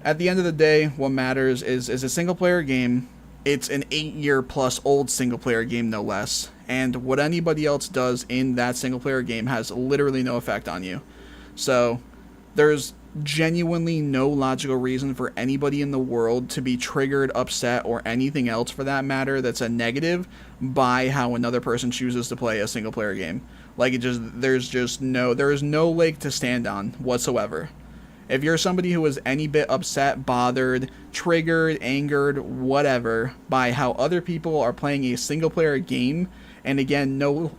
At the end of the day, what matters is a single player game. It's an 8-year-plus old single-player game, no less. And what anybody else does in that single-player game has literally no effect on you. So, there's genuinely no logical reason for anybody in the world to be triggered, upset, or anything else for that matter that's a negative by how another person chooses to play a single-player game. Like, there is no leg to stand on whatsoever. If you're somebody who is any bit upset, bothered, triggered, angered, whatever, by how other people are playing a single-player game, and again, no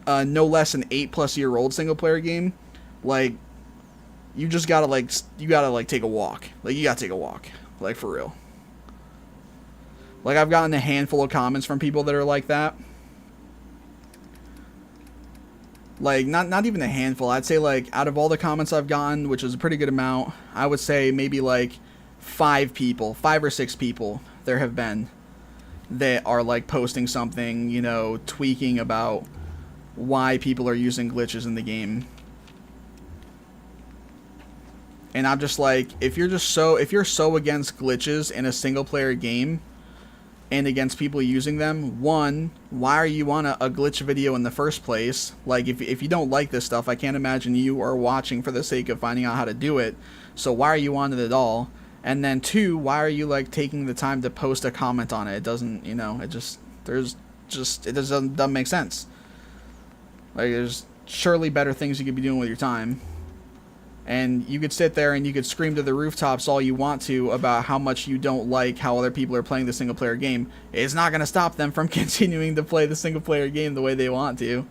less than 8-plus-year-old single-player game, like, you just gotta, like, take a walk. Like, you gotta take a walk. Like, for real. Like, I've gotten a handful of comments from people that are like that. Like, not even a handful. I'd say, like, out of all the comments I've gotten, which is a pretty good amount, I would say maybe, like, 5 or 6 people there have been that are, like, posting something, you know, tweaking about why people are using glitches in the game. And I'm just like, if you're so against glitches in a single-player game, and against people using them, one, why are you on a glitch video in the first place? Like, if you don't like this stuff, I can't imagine you are watching for the sake of finding out how to do it. So why are you on it at all? And then two, why are you, like, taking the time to post a comment on it? It doesn't, you know, it doesn't make sense. Like, there's surely better things you could be doing with your time. And you could sit there and you could scream to the rooftops all you want to about how much you don't like how other people are playing the single-player game. It's not going to stop them from continuing to play the single-player game the way they want to.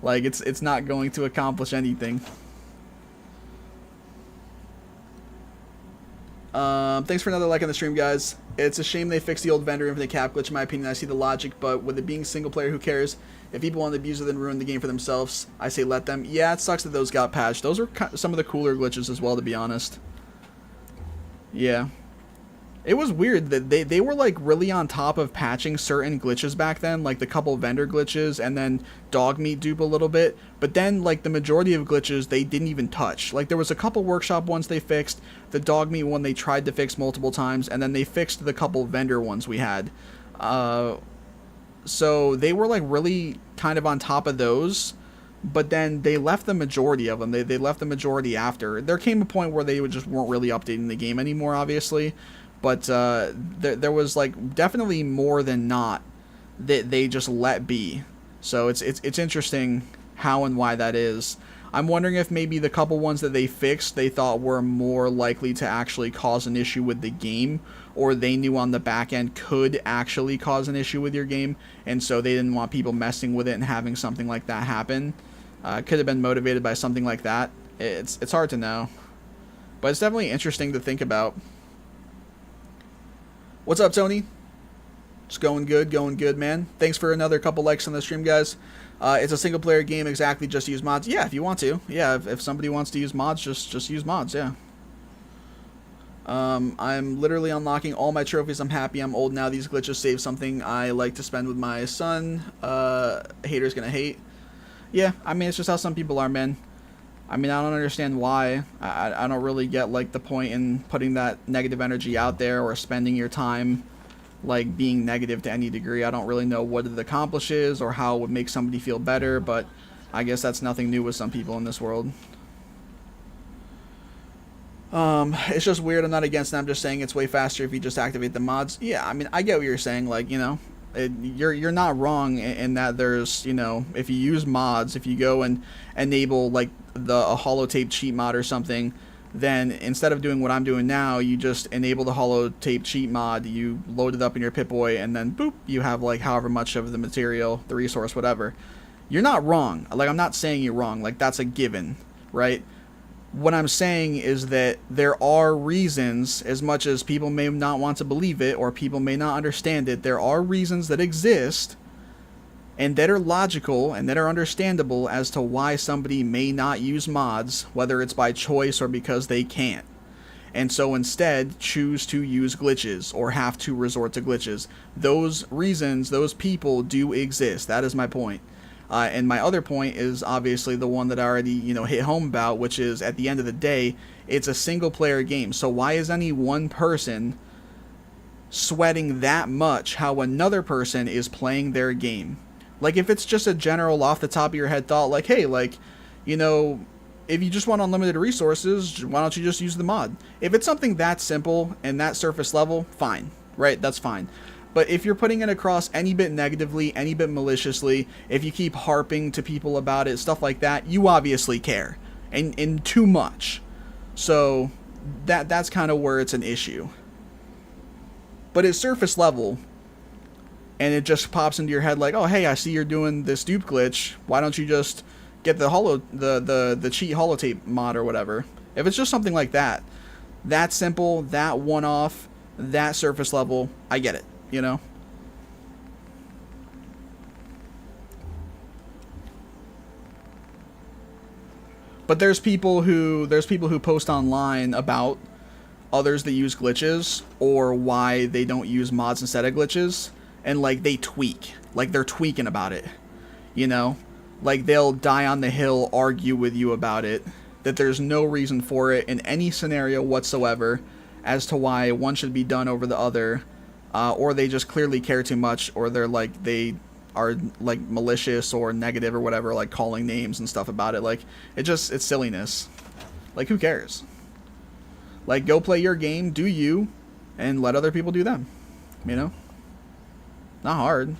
Like, it's not going to accomplish anything. Thanks for another like on the stream, guys. It's a shame they fixed the old vendor infinite cap glitch, in my opinion. I see the logic, but with it being single-player, who cares? If people want to abuse it and ruin the game for themselves, I say let them. Yeah, it sucks that those got patched. Those are some of the cooler glitches as well, to be honest. Yeah. It was weird that they were, like, really on top of patching certain glitches back then, like the couple vendor glitches and then dog meat dupe a little bit. But then, like, the majority of glitches they didn't even touch. Like, there was a couple workshop ones they fixed, the dog meat one they tried to fix multiple times, and then they fixed the couple vendor ones we had. So they were, like, really kind of on top of those, but then they left the majority of them. They left the majority after. There came a point where they just weren't really updating the game anymore, obviously, but there was, like, definitely more than not that they just let be. So it's interesting how and why that is. I'm wondering if maybe the couple ones that they fixed they thought were more likely to actually cause an issue with the game, or they knew on the back end could actually cause an issue with your game, and so they didn't want people messing with it and having something like that happen. Could have been motivated by something like that. It's hard to know, but it's definitely interesting to think about. What's up, Tony? Just going good, man. Thanks for another couple likes on the stream, guys. It's a single player game, exactly, just use mods. Yeah, if you want to. Yeah, if somebody wants to use mods, just use mods, yeah. I'm literally unlocking all my trophies. I'm happy I'm old now. These glitches save something I like to spend with my son. Haters gonna hate. Yeah, I mean, it's just how some people are, man. I mean, I don't understand why. I don't really get, like, the point in putting that negative energy out there or spending your time, like, being negative to any degree. I don't really know what it accomplishes or how it would make somebody feel better, but I guess that's nothing new with some people in this world. It's just weird. I'm not against it. I'm just saying it's way faster if you just activate the mods. Yeah, I mean, I get what you're saying. Like, you know, you're not wrong in that there's, you know, if you use mods, if you go and enable, like, a holotape cheat mod or something, then instead of doing what I'm doing now, you just enable the holotape cheat mod, you load it up in your Pip-Boy, and then boop, you have, like, however much of the material, the resource, whatever. You're not wrong. Like, I'm not saying you're wrong. Like, that's a given, right? What I'm saying is that there are reasons, as much as people may not want to believe it or people may not understand it, there are reasons that exist and that are logical and that are understandable as to why somebody may not use mods, whether it's by choice or because they can't. And so instead choose to use glitches or have to resort to glitches. Those reasons, those people do exist. That is my point. And my other point is obviously the one that I already, hit home about, which is at the end of the day, it's a single player game. So why is any one person sweating that much how another person is playing their game? Like, if it's just a general off the top of your head thought, like, hey, like, if you just want unlimited resources, why don't you just use the mod? If it's something that simple and that surface level, fine, right? That's fine. But if you're putting it across any bit negatively, any bit maliciously, if you keep harping to people about it, stuff like that, you obviously care. And too much. So that's kind of where it's an issue. But it's surface level, and it just pops into your head like, oh, hey, I see you're doing this dupe glitch. Why don't you just get the the cheat holotape mod or whatever? If it's just something like that simple, that one-off, that surface level, I get it. But there's people who post online about others that use glitches or why they don't use mods instead of glitches, and like they tweak, like they're tweaking about it, like they'll die on the hill, argue with you about it, that there's no reason for it in any scenario whatsoever as to why one should be done over the other. Or they just clearly care too much, or they are like malicious or negative or whatever, like calling names and stuff about it. Like, it's silliness. Like, who cares? Like, go play your game, do you, and let other people do them. Not hard.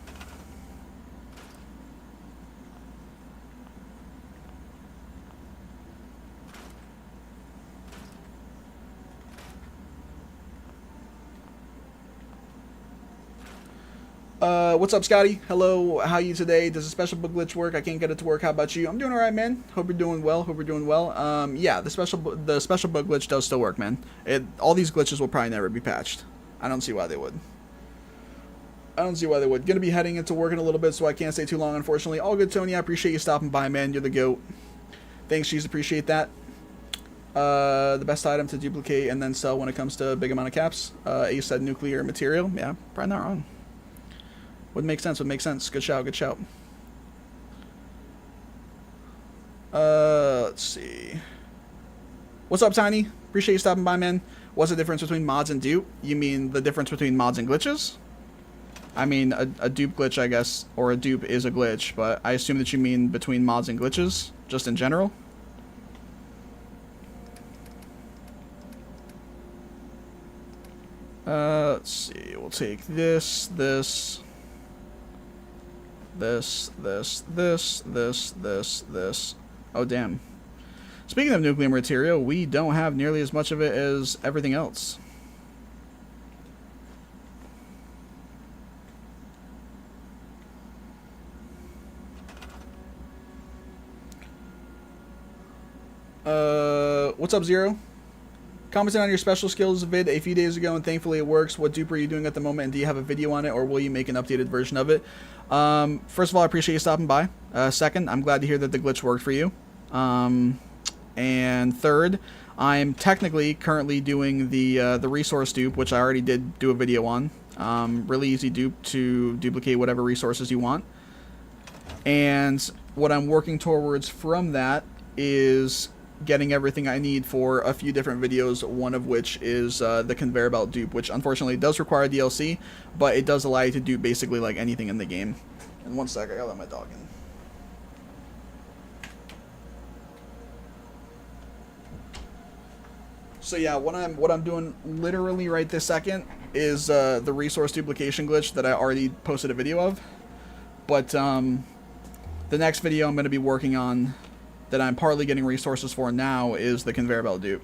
What's up, Scotty? Hello, how are you today? Does a special book glitch work? I can't get it to work. How about you? I'm doing alright, man. Hope you're doing well. Yeah, the special book glitch does still work, man. All these glitches will probably never be patched. I don't see why they would. Gonna be heading into work in a little bit, so I can't stay too long, unfortunately. All good, Tony. I appreciate you stopping by, man. You're the GOAT. Thanks, Cheese. Appreciate that. The best item to duplicate and then sell when it comes to a big amount of caps. Ace said nuclear material. Yeah, probably not wrong. Would make sense. Good shout. Let's see. What's up, Tiny? Appreciate you stopping by, man. What's the difference between mods and dupe? You mean the difference between mods and glitches? I mean, a dupe glitch, I guess, or a dupe is a glitch, but I assume that you mean between mods and glitches, just in general? Let's see. We'll take this. Oh, damn. Speaking of nuclear material, we don't have nearly as much of it as everything else. What's up, Zero? Commented on your special skills vid a few days ago, and thankfully it works. What dupe are you doing at the moment, and do you have a video on it, or will you make an updated version of it? First of all, I appreciate you stopping by. Second, I'm glad to hear that the glitch worked for you. And third, I'm technically currently doing the resource dupe, which I already did do a video on. Really easy dupe to duplicate whatever resources you want. And what I'm working towards from that is getting everything I need for a few different videos, one of which is the conveyor belt dupe, which unfortunately does require DLC, but it does allow you to do basically like anything in the game. And one sec, I gotta let my dog in. So yeah, what I'm doing literally right this second is the resource duplication glitch that I already posted a video of. But the next video I'm going to be working on that I'm partly getting resources for now is the conveyor belt dupe.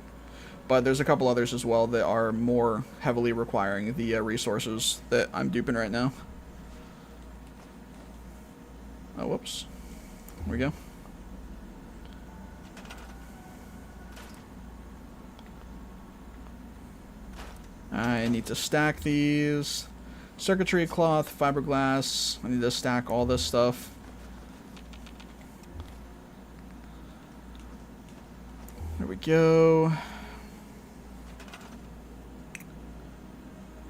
But there's a couple others as well that are more heavily requiring the resources that I'm duping right now. Oh, whoops. There we go. I need to stack these. Circuitry cloth, fiberglass. I need to stack all this stuff. There we go.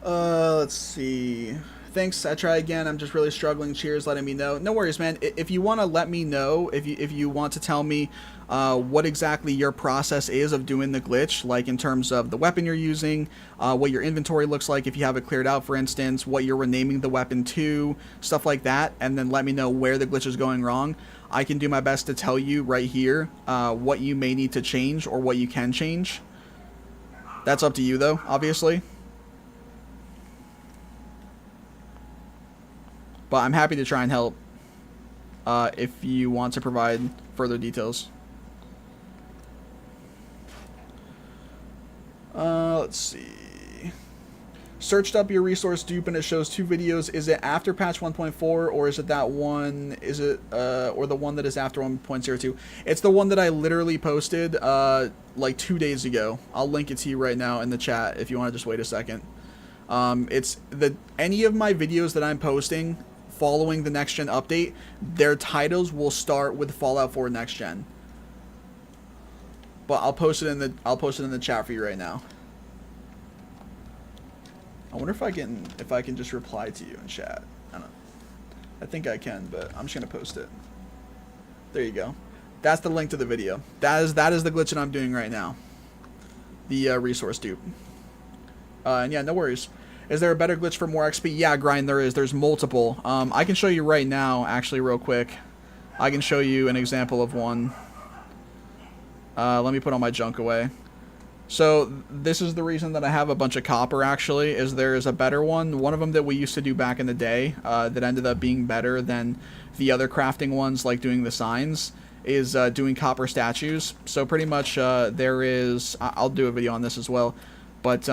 Let's see. Thanks, I try again. I'm just really struggling. Cheers, letting me know. No worries, man. If you want to let me know, if you want to tell me what exactly your process is of doing the glitch, like in terms of the weapon you're using, what your inventory looks like if you have it cleared out, for instance, what you're renaming the weapon to, stuff like that, and then let me know where the glitch is going wrong, I can do my best to tell you right here what you may need to change or what you can change. That's up to you, though, obviously. But I'm happy to try and help if you want to provide further details. Let's see. Searched up your resource dupe and it shows 2 videos. Is it after patch 1.4 or is it that one? Is it or the one that is after 1.02? It's the one that I literally posted like 2 days ago. I'll link it to you right now in the chat if you want to just wait a second. It's any of my videos that I'm posting following the next gen update, their titles will start with Fallout 4 next gen. But I'll post it in the chat for you right now. I wonder if I can just reply to you in chat. I don't know. I think I can, but I'm just gonna post it. There you go. That's the link to the video. That is the glitch that I'm doing right now. The resource dupe. And yeah, no worries. Is there a better glitch for more XP? Yeah, Grind, there is. There's multiple. I can show you right now, actually, real quick. I can show you an example of one. Let me put all my junk away. So, this is the reason that I have a bunch of copper, actually, is there is a better one. One of them that we used to do back in the day that ended up being better than the other crafting ones, like doing the signs, is doing copper statues. So, pretty much, there is... I'll do a video on this as well. But,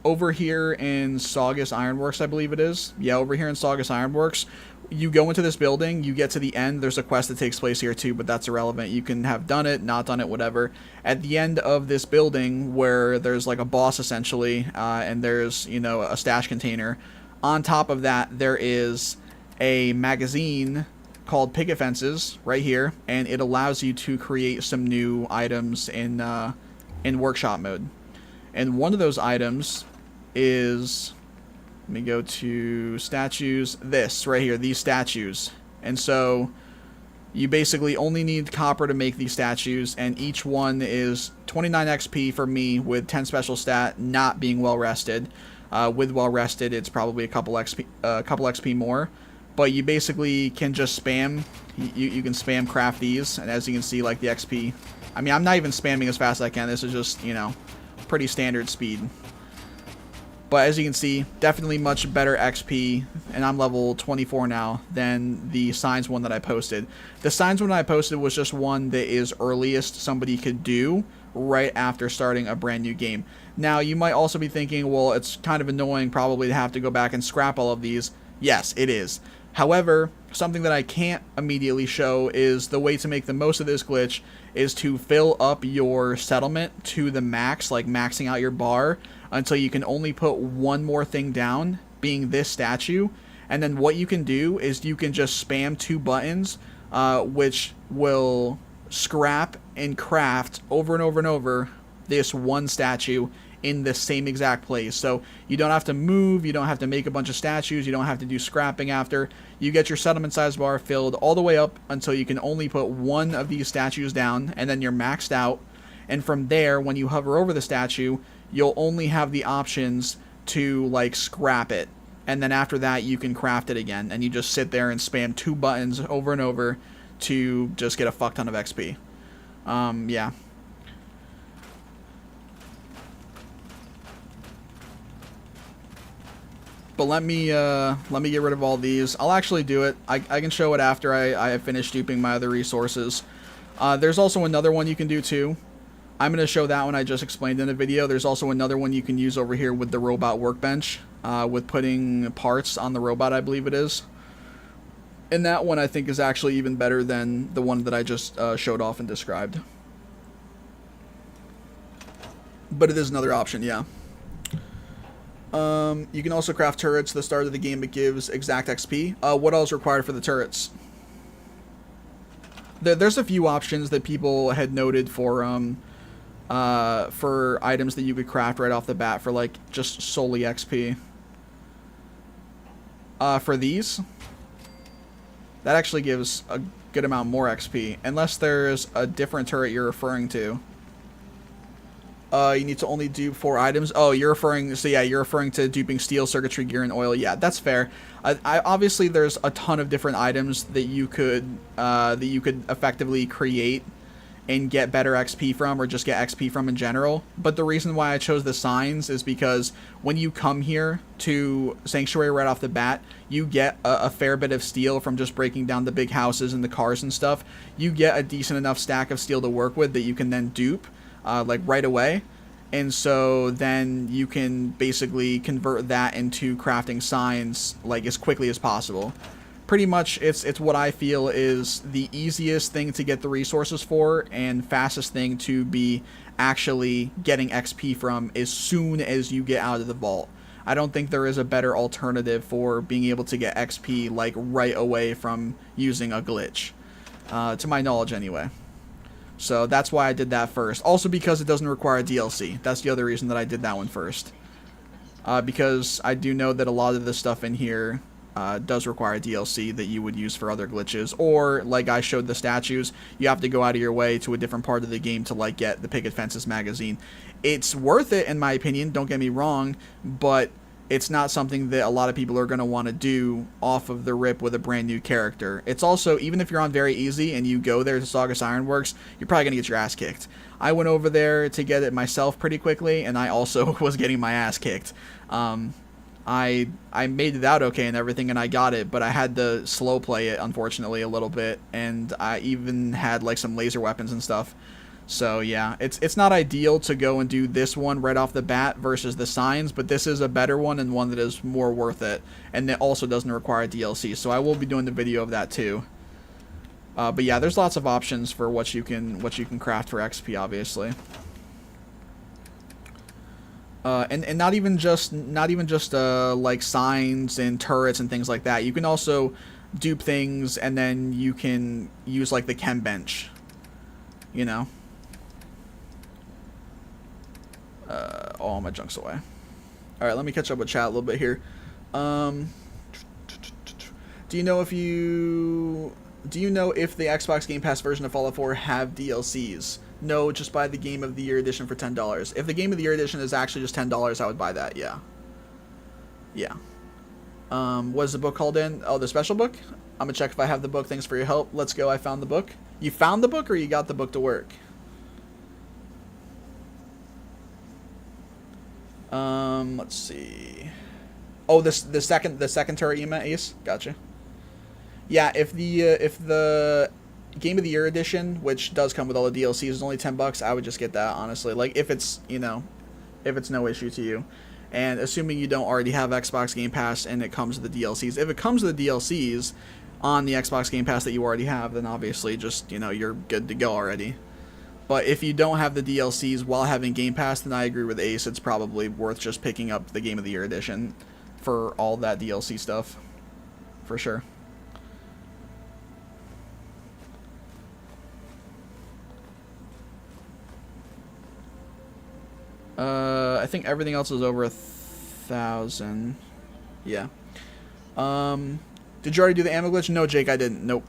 over here in Saugus Ironworks, I believe it is. Yeah, over here in Saugus Ironworks, you go into this building, you get to the end, there's a quest that takes place here too, but that's irrelevant. You can have done it, not done it, whatever. At the end of this building, where there's like a boss essentially, and there's, you know, a stash container, on top of that, there is a magazine called Picket Fences, right here, and it allows you to create some new items in workshop mode. And one of those items is, let me go to statues, this right here, these statues. And so you basically only need copper to make these statues, and each one is 29 XP for me with 10 special stat, not being well rested. With well rested, it's probably a couple XP more. But you basically can just spam, you can spam craft these, and as you can see, like the XP, I mean, I'm not even spamming as fast as I can, this is just, you know, pretty standard speed. But as you can see, definitely much better XP, and I'm level 24 now, than the Signs one that I posted. The Signs one I posted was just one that is earliest somebody could do right after starting a brand new game. Now, you might also be thinking, well, it's kind of annoying probably to have to go back and scrap all of these. Yes, it is. However, something that I can't immediately show is the way to make the most of this glitch is to fill up your settlement to the max, like maxing out your bar, until you can only put one more thing down, being this statue. And then what you can do is you can just spam 2 buttons, which will scrap and craft over and over and over this one statue in the same exact place. So you don't have to move, you don't have to make a bunch of statues, you don't have to do scrapping after. You get your settlement size bar filled all the way up until you can only put one of these statues down, and then you're maxed out. And from there, when you hover over the statue, you'll only have the options to like scrap it. And then after that, you can craft it again, and you just sit there and spam 2 buttons over and over to just get a fuck ton of XP. Yeah. But let me get rid of all these. I'll actually do it. I can show it after I have finished duping my other resources. There's also another one you can do too. I'm going to show that one I just explained in the video. There's also another one you can use over here with the robot workbench, with putting parts on the robot, I believe it is. And that one I think is actually even better than the one that I just showed off and described. But it is another option, yeah. You can also craft turrets at the start of the game. It gives exact XP. What else is required for the turrets? There's a few options that people had noted for items that you could craft right off the bat for like just solely XP. For these, that actually gives a good amount more XP, unless there's a different turret you're referring to. You need to only dupe 4 items. Oh, you're referring, so yeah, you're referring to duping steel, circuitry, gear, and oil. Yeah, that's fair. Obviously, there's a ton of different items that you could effectively create and get better XP from, or just get XP from in general. But the reason why I chose the signs is because when you come here to Sanctuary right off the bat, you get a fair bit of steel from just breaking down the big houses and the cars and stuff. You get a decent enough stack of steel to work with that you can then dupe. Like right away, and so then you can basically convert that into crafting signs like as quickly as possible. Pretty much it's what I feel is the easiest thing to get the resources for and fastest thing to be actually getting XP from as soon as you get out of the vault. I don't think there is a better alternative for being able to get XP like right away from using a glitch, to my knowledge anyway. So that's why I did that first. Also because it doesn't require DLC. That's the other reason that I did that one first. Because I do know that a lot of the stuff in here does require DLC that you would use for other glitches. Or, like I showed the statues, you have to go out of your way to a different part of the game to, like, get the Picket Fences magazine. It's worth it, in my opinion, don't get me wrong, but it's not something that a lot of people are going to want to do off of the rip with a brand new character. It's also, even if you're on very easy and you go there to Saugus Ironworks, you're probably going to get your ass kicked. I went over there to get it myself pretty quickly, and I also was getting my ass kicked. I made it out okay and everything, and I got it, but I had to slow play it, unfortunately, a little bit, and I even had, like, some laser weapons and stuff. So yeah, it's not ideal to go and do this one right off the bat versus the signs, but this is a better one and one that is more worth it, and it also doesn't require DLC. So I will be doing the video of that too. But yeah, there's lots of options for what you can craft for XP, obviously. And not even just like signs and turrets and things like that. You can also dupe things, and then you can use like the chem bench, you know. All my junk's away. Alright, let me catch up with chat a little bit here. Do you know if the Xbox Game Pass version of Fallout 4 have DLCs? No, just buy the Game of the Year edition for $10. If the Game of the Year edition is actually just $10, I would buy that, yeah. Yeah. What is the book called in? Oh, the special book? I'm gonna check if I have the book. Thanks for your help. Let's go. I found the book. You found the book, or you got the book to work? Let's see. Oh, the second turret you meant, Ace? Gotcha. Yeah, if the Game of the Year edition, which does come with all the DLCs, is only $10, I would just get that, honestly. Like, if it's, you know, if it's no issue to you. And assuming you don't already have Xbox Game Pass and it comes with the DLCs. If it comes with the DLCs on the Xbox Game Pass that you already have, then obviously just, you know, you're good to go already. But if you don't have the DLCs while having Game Pass, then I agree with Ace. It's probably worth just picking up the Game of the Year edition for all that DLC stuff. For sure. I think everything else is over 1,000. Yeah. Did you already do the ammo glitch? No, Jake, I didn't. Nope.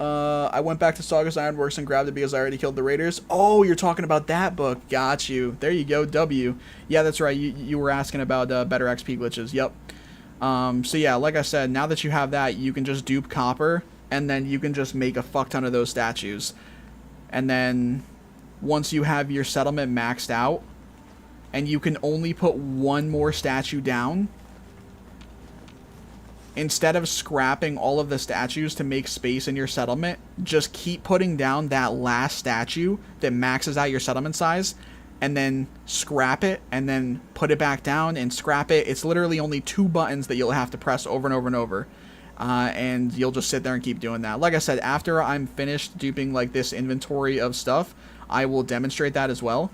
I went back to Saugus Ironworks and grabbed it because I already killed the raiders. Oh, you're talking about that book. Got you. There you go, W. Yeah, that's right. You were asking about better XP glitches. Yep. So yeah, like I said, now that you have that, you can just dupe copper, and then you can just make a fuck ton of those statues. And then once you have your settlement maxed out, and you can only put one more statue down, instead of scrapping all of the statues to make space in your settlement, just keep putting down that last statue that maxes out your settlement size, and then scrap it, and then put it back down and scrap it. It's literally only 2 buttons that you'll have to press over and over and over. And you'll just sit there and keep doing that. Like I said, after I'm finished duping like this inventory of stuff, I will demonstrate that as well.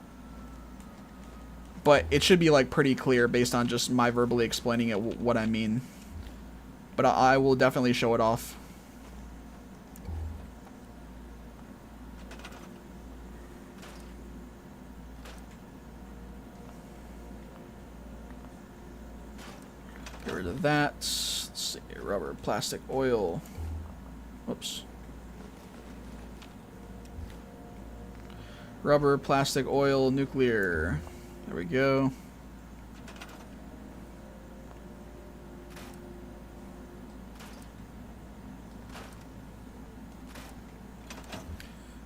but it should be like pretty clear based on just my verbally explaining it what I mean. But I will definitely show it off. Get rid of that. Let's see, rubber, plastic, oil. Whoops. Rubber, plastic, oil, nuclear. There we go.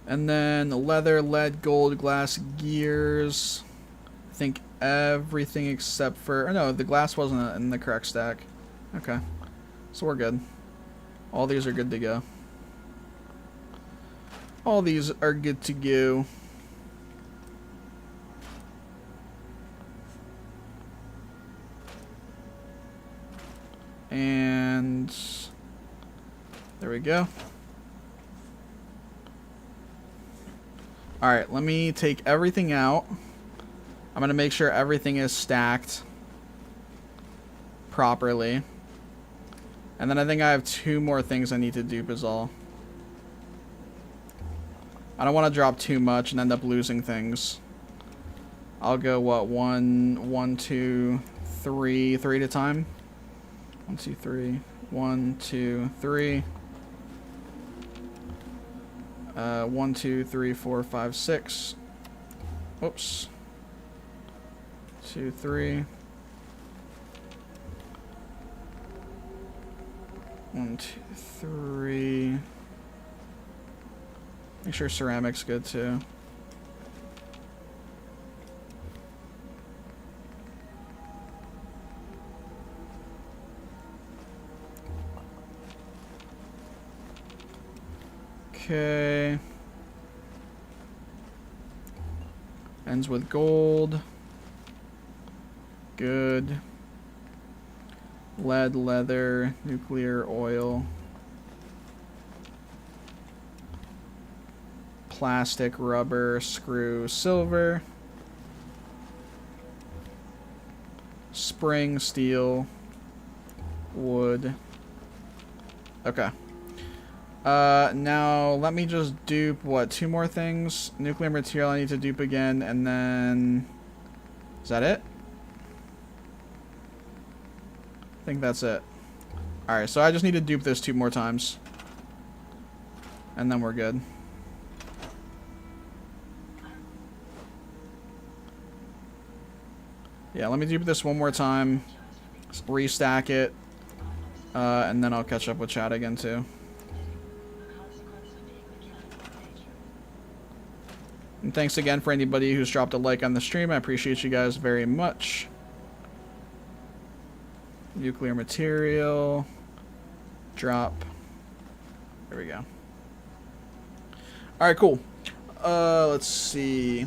And then leather, lead, gold, glass, gears. I think everything except for... Oh, no, the glass wasn't in the correct stack. Okay. So we're good. All these are good to go. All these are good to go. And... there we go. Alright, let me take everything out. I'm going to make sure everything is stacked properly. And then I think I have 2 more things I need to dupe is all. I don't want to drop too much and end up losing things. I'll go, what, 1, 2, 3 at a time? 1, 2, 3. 1, 2, 3. 1, 2, 3, 4, 5, 6. Oops. 2, 3. 1, 2, 3. Make sure ceramic's good too. Okay. Ends with gold. Good. Lead, leather, nuclear, oil. Plastic, rubber, screw, silver. Spring, steel, wood. Okay. Now let me just dupe, what, 2 more things? Nuclear material I need to dupe again, and then... Is that it? I think that's it. Alright, so I just need to dupe this 2 more times. And then we're good. Yeah, let me dupe this 1 more time. Restack it. And then I'll catch up with chat again too. And thanks again for anybody who's dropped a like on the stream. I appreciate you guys very much. Nuclear material. Drop. There we go. Alright, cool. Let's see.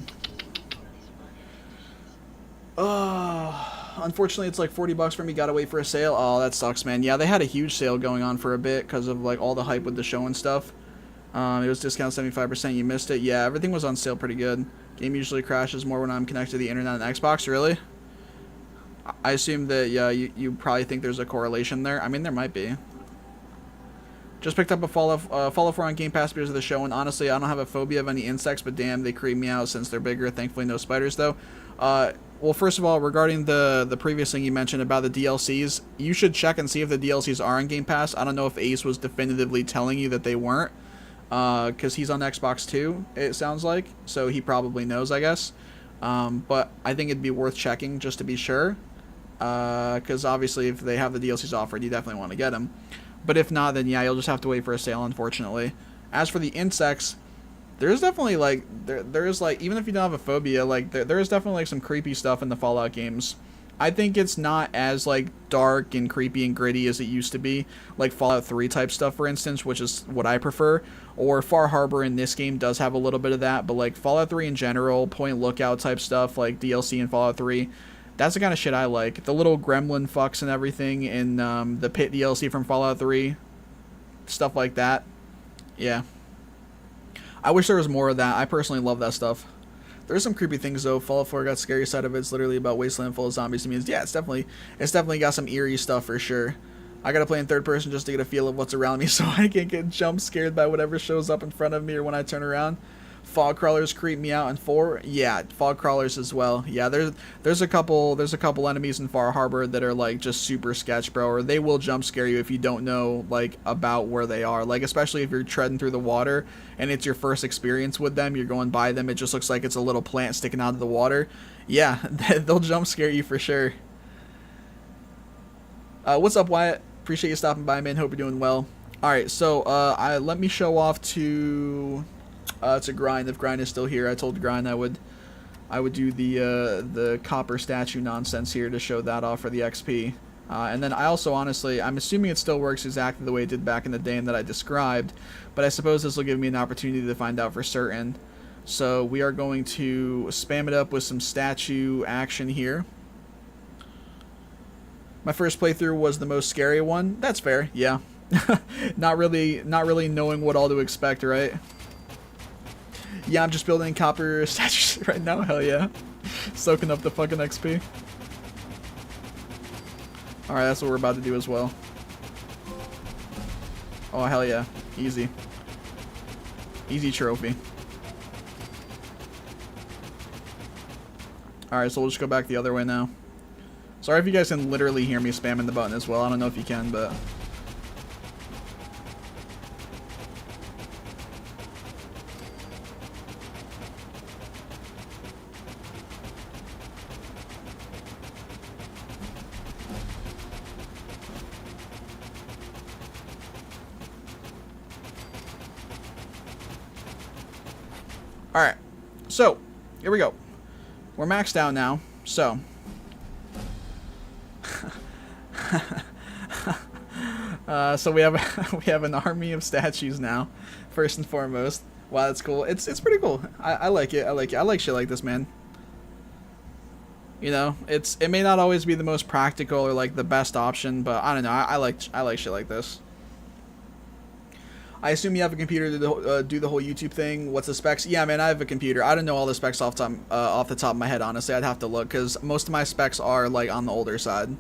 Unfortunately, it's like 40 bucks for me. Gotta wait for a sale. Oh, that sucks, man. Yeah, they had a huge sale going on for a bit because of like all the hype with the show and stuff. It was discount 75%. You missed it. Yeah, everything was on sale pretty good. Game usually crashes more when I'm connected to the internet and Xbox. Really? I assume that, yeah, you probably think there's a correlation there. I mean, there might be. Just picked up a Fallout 4 on Game Pass because of the show, and honestly, I don't have a phobia of any insects, but damn, they creep me out since they're bigger. Thankfully, no spiders, though. Well, first of all, regarding the previous thing you mentioned about the DLCs, you should check and see if the DLCs are on Game Pass. I don't know if Ace was definitively telling you that they weren't. Because he's on Xbox too, it sounds like, so he probably knows, I guess. But I think it'd be worth checking just to be sure, because obviously if they have the DLCs offered, you definitely want to get them. But if not, then yeah, you'll just have to wait for a sale, unfortunately. As for the insects, there's definitely like there's like, even if you don't have a phobia, like there is definitely like some creepy stuff in the Fallout games. I think it's not as like dark and creepy and gritty as it used to be, like Fallout 3 type stuff, for instance, which is what I prefer. Or Far Harbor in this game does have a little bit of that, but like Fallout 3 in general, Point Lookout type stuff, like DLC in Fallout 3, that's the kind of shit I like. The little gremlin fucks and everything in the Pit DLC from Fallout 3, stuff like that. Yeah. I wish there was more of that. I personally love that stuff. There's some creepy things though. Fallout 4 got scary side of it. It's literally about wasteland full of zombies. It means, yeah, it's definitely got some eerie stuff for sure. I gotta play in third person just to get a feel of what's around me, so I can't get jump scared by whatever shows up in front of me or when I turn around. Fog crawlers creep me out in 4. Yeah, fog crawlers as well. Yeah, there's a couple enemies in Far Harbor that are like just super sketch, bro, or they will jump scare you if you don't know like about where they are. Like especially if you're treading through the water and it's your first experience with them, you're going by them, it just looks like it's a little plant sticking out of the water. Yeah, they'll jump scare you for sure. What's up, Wyatt? Appreciate you stopping by, man. Hope you're doing well. All right, so let me show off to Grind. If Grind is still here, I told Grind I would do the copper statue nonsense here to show that off for the XP. And then I also honestly, I'm assuming it still works exactly the way it did back in the day and that I described, but I suppose this will give me an opportunity to find out for certain. So we are going to spam it up with some statue action here. My first playthrough was the most scary one. That's fair, yeah. not really knowing what all to expect, right? Yeah, I'm just building copper statues right now. Hell yeah. Soaking up the fucking XP. Alright, that's what we're about to do as well. Oh, hell yeah. Easy. Easy trophy. Alright, so we'll just go back the other way now. Sorry if you guys can literally hear me spamming the button as well. I don't know if you can, but... Alright, so, here we go. We're maxed out now, so... so we have an army of statues now, first and foremost. Wow, that's cool. It's pretty cool. I like it. I like shit like this, man. You know, it may not always be the most practical or like the best option, but I don't know. I like shit like this. I assume you have a computer to do the whole YouTube thing. What's the specs? Yeah, man, I have a computer. I don't know all the specs off the top of my head, honestly. I'd have to look because most of my specs are like on the older side.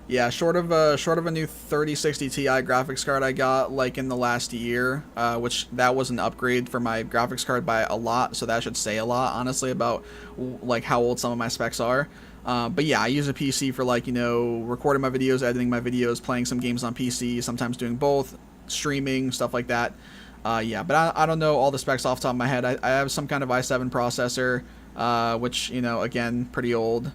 Yeah, short of a new 3060 Ti graphics card I got like in the last year, which that was an upgrade for my graphics card by a lot, so that should say a lot, honestly, about like how old some of my specs are. But yeah, I use a PC for like, you know, recording my videos, editing my videos, playing some games on PC, sometimes doing both, streaming, stuff like that. Yeah, but I don't know all the specs off the top of my head. I have some kind of i7 processor, which, you know, again, pretty old.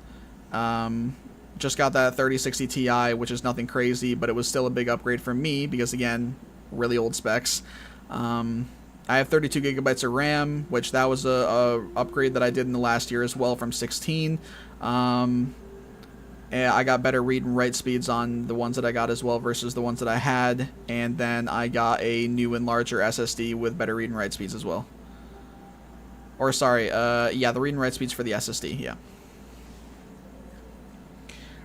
Just got that 3060 Ti, which is nothing crazy, but it was still a big upgrade for me because, again, really old specs. I have 32 gigabytes of RAM, which that was a upgrade that I did in the last year as well from 16. And I got better read and write speeds on the ones that I got as well versus the ones that I had. And then I got a new and larger SSD with better read and write speeds as well. Or sorry, yeah, the read and write speeds for the SSD, yeah.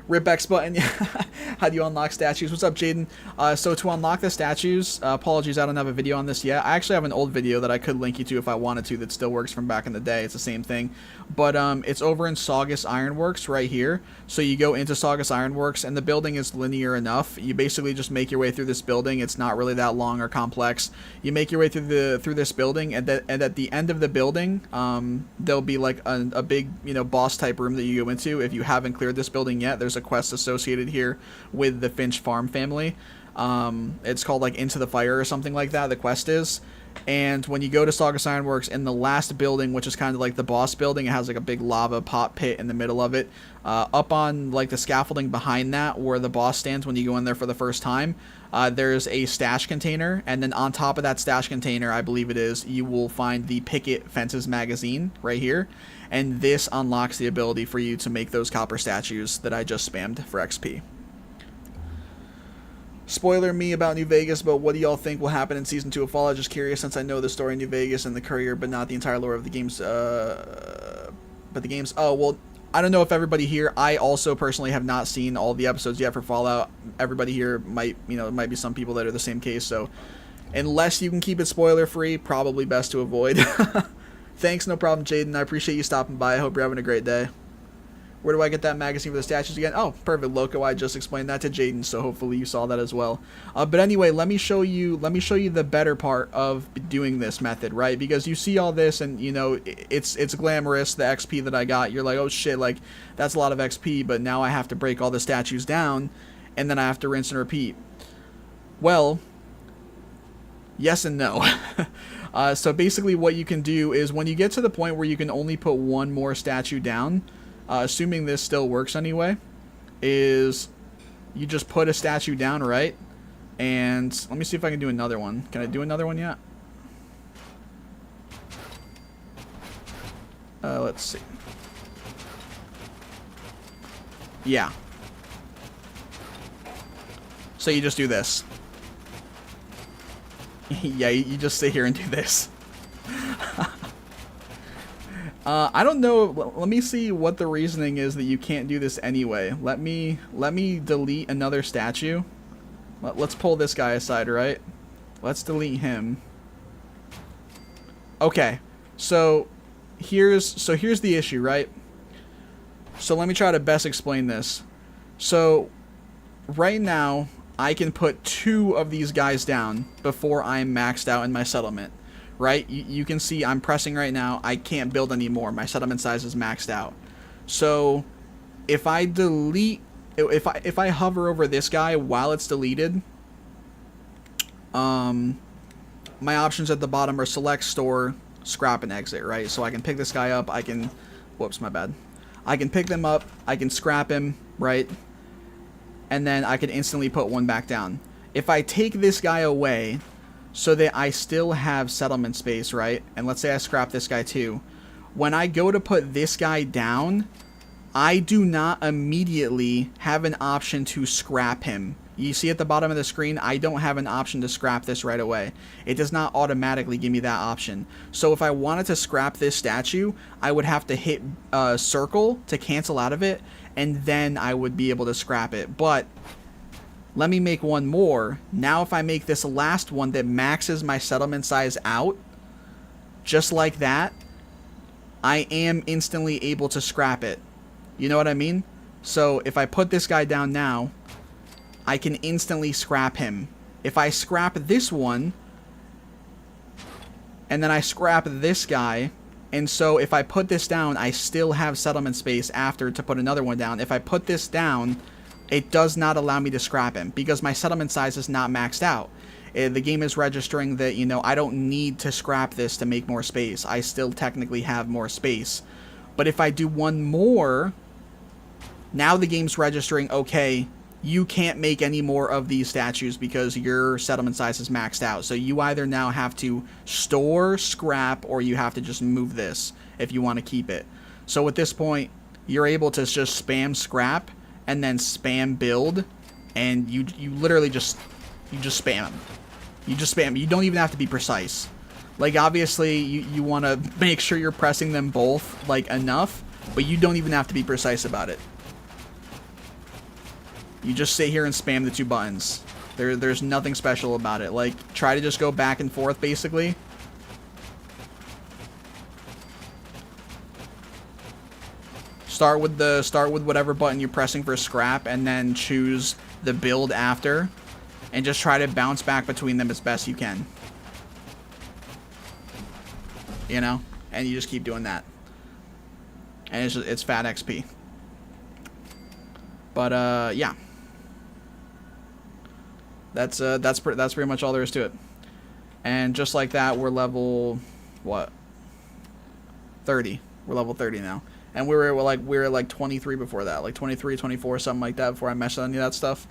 Rip X button. How do you unlock statues? What's up, Jaden? So to unlock the statues, apologies, I don't have a video on this yet. I actually have an old video that I could link you to if I wanted to that still works from back in the day. It's the same thing. But it's over in Saugus Ironworks right here. So you go into Saugus Ironworks and the building is linear enough. You basically just make your way through this building. It's not really that long or complex. You make your way through this building, and at the end of the building, there'll be like a big, you know, boss type room that you go into. If you haven't cleared this building yet, there's a quest associated here with the Finch farm family. It's called like Into the Fire or something like that, the quest is. And when you go to Saugus Ironworks, in the last building, which is kind of like the boss building, it has like a big lava pot pit in the middle of it. Up on like the scaffolding behind that, where the boss stands when you go in there for the first time, there's a stash container, and then on top of that stash container, I believe it is, you will find the Picket Fences magazine right here. And this unlocks the ability for you to make those copper statues that I just spammed for XP. Spoiler me about New Vegas, but what do y'all think will happen in Season 2 of Fallout? Just curious, since I know the story in New Vegas and the Courier, but not the entire lore of the games. But the games... Oh, well, I don't know if everybody here... I also personally have not seen all the episodes yet for Fallout. Everybody here might, you know, might be some people that are the same case, so... Unless you can keep it spoiler-free, probably best to avoid. Thanks, no problem, Jaden. I appreciate you stopping by. I hope you're having a great day. Where do I get that magazine for the statues again? Oh, perfect, Loco. I just explained that to Jaden, so hopefully you saw that as well. But anyway, let me show you the better part of doing this method, right? Because you see all this, and you know it's glamorous. The XP that I got, you're like, oh shit, like that's a lot of XP. But now I have to break all the statues down, and then I have to rinse and repeat. Well, yes and no. So basically, what you can do is when you get to the point where you can only put one more statue down. Assuming this still works anyway, is you just put a statue down, right? And let me see if I can do another one. Can I do another one yet? Let's see. Yeah. So you just do this. Yeah, you just sit here and do this. I don't know. Let me see what the reasoning is that you can't do this anyway. Let me delete another statue. Let's pull this guy aside, right? Let's delete him. Okay. So here's the issue, right? So let me try to best explain this. So right now I can put 2 of these guys down before I'm maxed out in my settlement. Right? You can see I'm pressing right now. I can't build anymore. My settlement size is maxed out. So if I delete, if I hover over this guy while it's deleted, my options at the bottom are select, store, scrap, and exit, right? So I can pick this guy up. I can, whoops, my bad. I can pick them up. I can scrap him, right? And then I can instantly put one back down. If I take this guy away, so that I still have settlement space, right? And let's say I scrap this guy too. When I go to put this guy down, I do not immediately have an option to scrap him. You see at the bottom of the screen, I don't have an option to scrap this right away. It does not automatically give me that option. So if I wanted to scrap this statue, I would have to hit circle to cancel out of it, and then I would be able to scrap it. But let me make one more. Now if I make this last one that maxes my settlement size out, just like that, I am instantly able to scrap it. You know what I mean? So if I put this guy down now, I can instantly scrap him. If I scrap this one, and then I scrap this guy, and so if I put this down, I still have settlement space after to put another one down. If I put this down, it does not allow me to scrap him because my settlement size is not maxed out. The game is registering that, you know, I don't need to scrap this to make more space. I still technically have more space. But if I do one more, now the game's registering, okay, you can't make any more of these statues because your settlement size is maxed out. So you either now have to store, scrap, or you have to just move this if you want to keep it. So at this point, you're able to just spam scrap and then spam build, and you literally just spam them. You just spam. You don't even have to be precise. Like, obviously, you want to make sure you're pressing them both, like, enough, but you don't even have to be precise about it. You just sit here and spam the 2 buttons. There's nothing special about it. Like, try to just go back and forth, basically. Start with whatever button you're pressing for scrap, and then choose the build after, and just try to bounce back between them as best you can. You know, and you just keep doing that, and it's fat XP. But yeah, that's pretty much all there is to it. And just like that, we're level what? 30. We're level 30 now. And we were like 23 before that, like 23, 24, something like that before I messed on any of that stuff.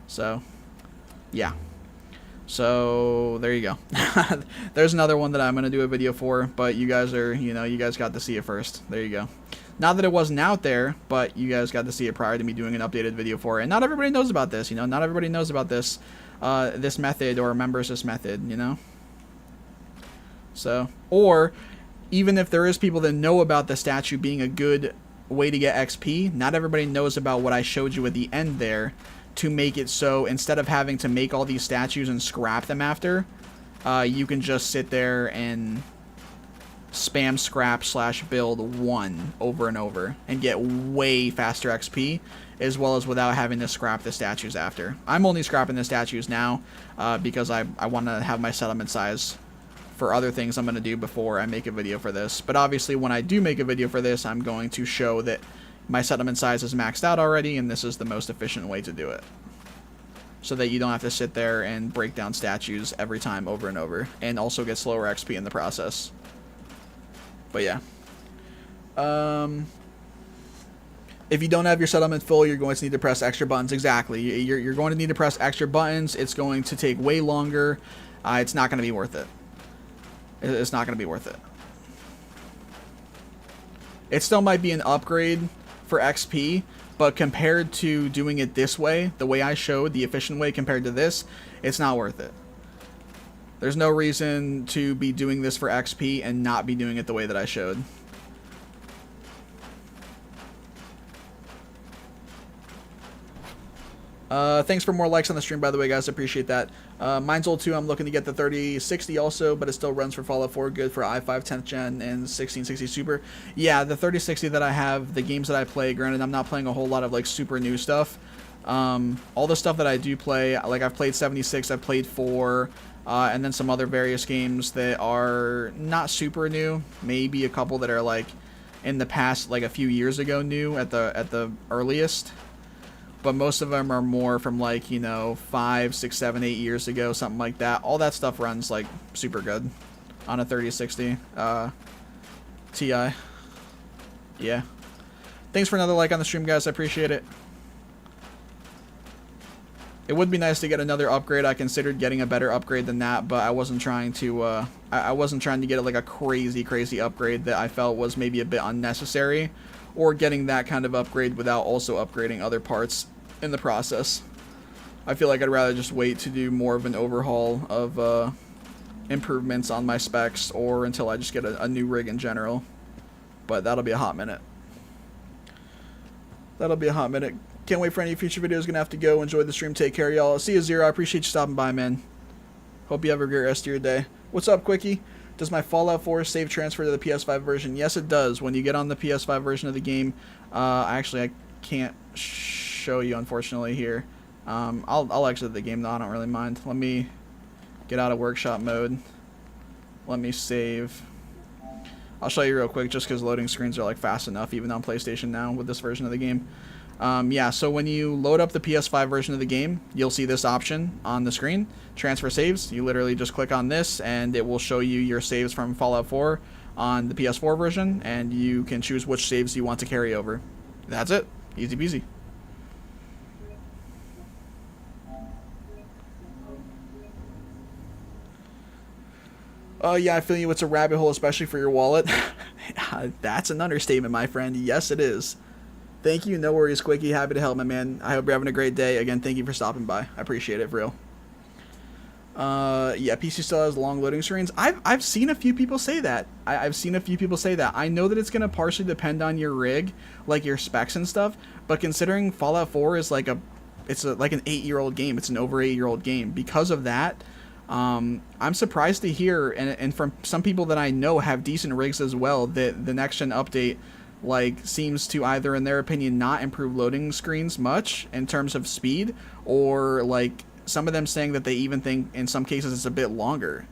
So, yeah. So, there you go. There's another one that I'm going to do a video for, but you guys are, you know, you guys got to see it first. There you go. Not that it wasn't out there, but you guys got to see it prior to me doing an updated video for it. And not everybody knows about this, you know. Not everybody knows about this, this method or remembers this method, you know. So, or even if there is people that know about the statue being a good way to get XP, not everybody knows about what I showed you at the end there to make it so instead of having to make all these statues and scrap them after, you can just sit there and spam scrap / build 1 over and over and get way faster XP, as well as without having to scrap the statues after. I'm only scrapping the statues now because I want to have my settlement size for other things I'm going to do before I make a video for this. But obviously when I do make a video for this, I'm going to show that my settlement size is maxed out already, and this is the most efficient way to do it. So that you don't have to sit there and break down statues every time over and over, and also get slower XP in the process. But yeah. If you don't have your settlement full, you're going to need to press extra buttons. Exactly. You're going to need to press extra buttons. It's going to take way longer. It's not going to be worth it. It's not going to be worth it. It still might be an upgrade for XP, but compared to doing it this way, the way I showed, the efficient way compared to this, it's not worth it. There's no reason to be doing this for XP and not be doing it the way that I showed. Thanks for more likes on the stream, by the way, guys. I appreciate that. Mine's old too. I'm looking to get the 3060 also, but it still runs for Fallout 4. Good for i5 10th gen and 1660 Super. Yeah, the 3060 that I have, the games that I play, granted, I'm not playing a whole lot of like super new stuff. All the stuff that I do play, like I've played 76, I've played 4, and then some other various games that are not super new. Maybe a couple that are like in the past, like a few years ago new at the earliest. But most of them are more from like, you know, 5, 6, 7, 8 years ago, something like that. All that stuff runs like super good on a 3060 Ti. Yeah. Thanks for another like on the stream, guys. I appreciate it. It would be nice to get another upgrade. I considered getting a better upgrade than that, but I wasn't trying to I wasn't trying to get like a crazy upgrade that I felt was maybe a bit unnecessary, or getting that kind of upgrade without also upgrading other parts in the process. I feel like I'd rather just wait to do more of an overhaul of improvements on my specs, or until I just get a new rig in general. But that'll be a hot minute. That'll be a hot minute. Can't wait for any future videos. Gonna have to go. Enjoy the stream. Take care, y'all. See you, Zero. I appreciate you stopping by, man. Hope you have a great rest of your day. What's up, Quickie? Does my Fallout 4 save transfer to the PS5 version? Yes, it does. When you get on the PS5 version of the game, actually, I can't show you, unfortunately, here. I'll exit the game, though. I don't really mind. Let me get out of workshop mode. Let me save. I'll show you real quick, just because loading screens are like fast enough, even on PlayStation now with this version of the game. Yeah, so when you load up the PS5 version of the game, you'll see this option on the screen, transfer saves. You literally just click on this, and it will show you your saves from Fallout 4 on the PS4 version, and you can choose which saves you want to carry over. That's it. Easy peasy. Yeah, I feel you. It's a rabbit hole, especially for your wallet. That's an understatement, my friend. Yes, it is. Thank you. No worries, Quickie. Happy to help, my man. I hope you're having a great day. Again, thank you for stopping by. I appreciate it, for real. Yeah, PC still has long loading screens. I've seen a few people say that. I've seen a few people say that. I know that it's going to partially depend on your rig, like your specs and stuff, but considering Fallout 4 is like like an 8-year-old game. It's an over 8-year-old game. Because of that, I'm surprised to hear, and from some people that I know have decent rigs as well, that the next gen update like seems to either, in their opinion, not improve loading screens much in terms of speed, or like some of them saying that they even think in some cases it's a bit longer.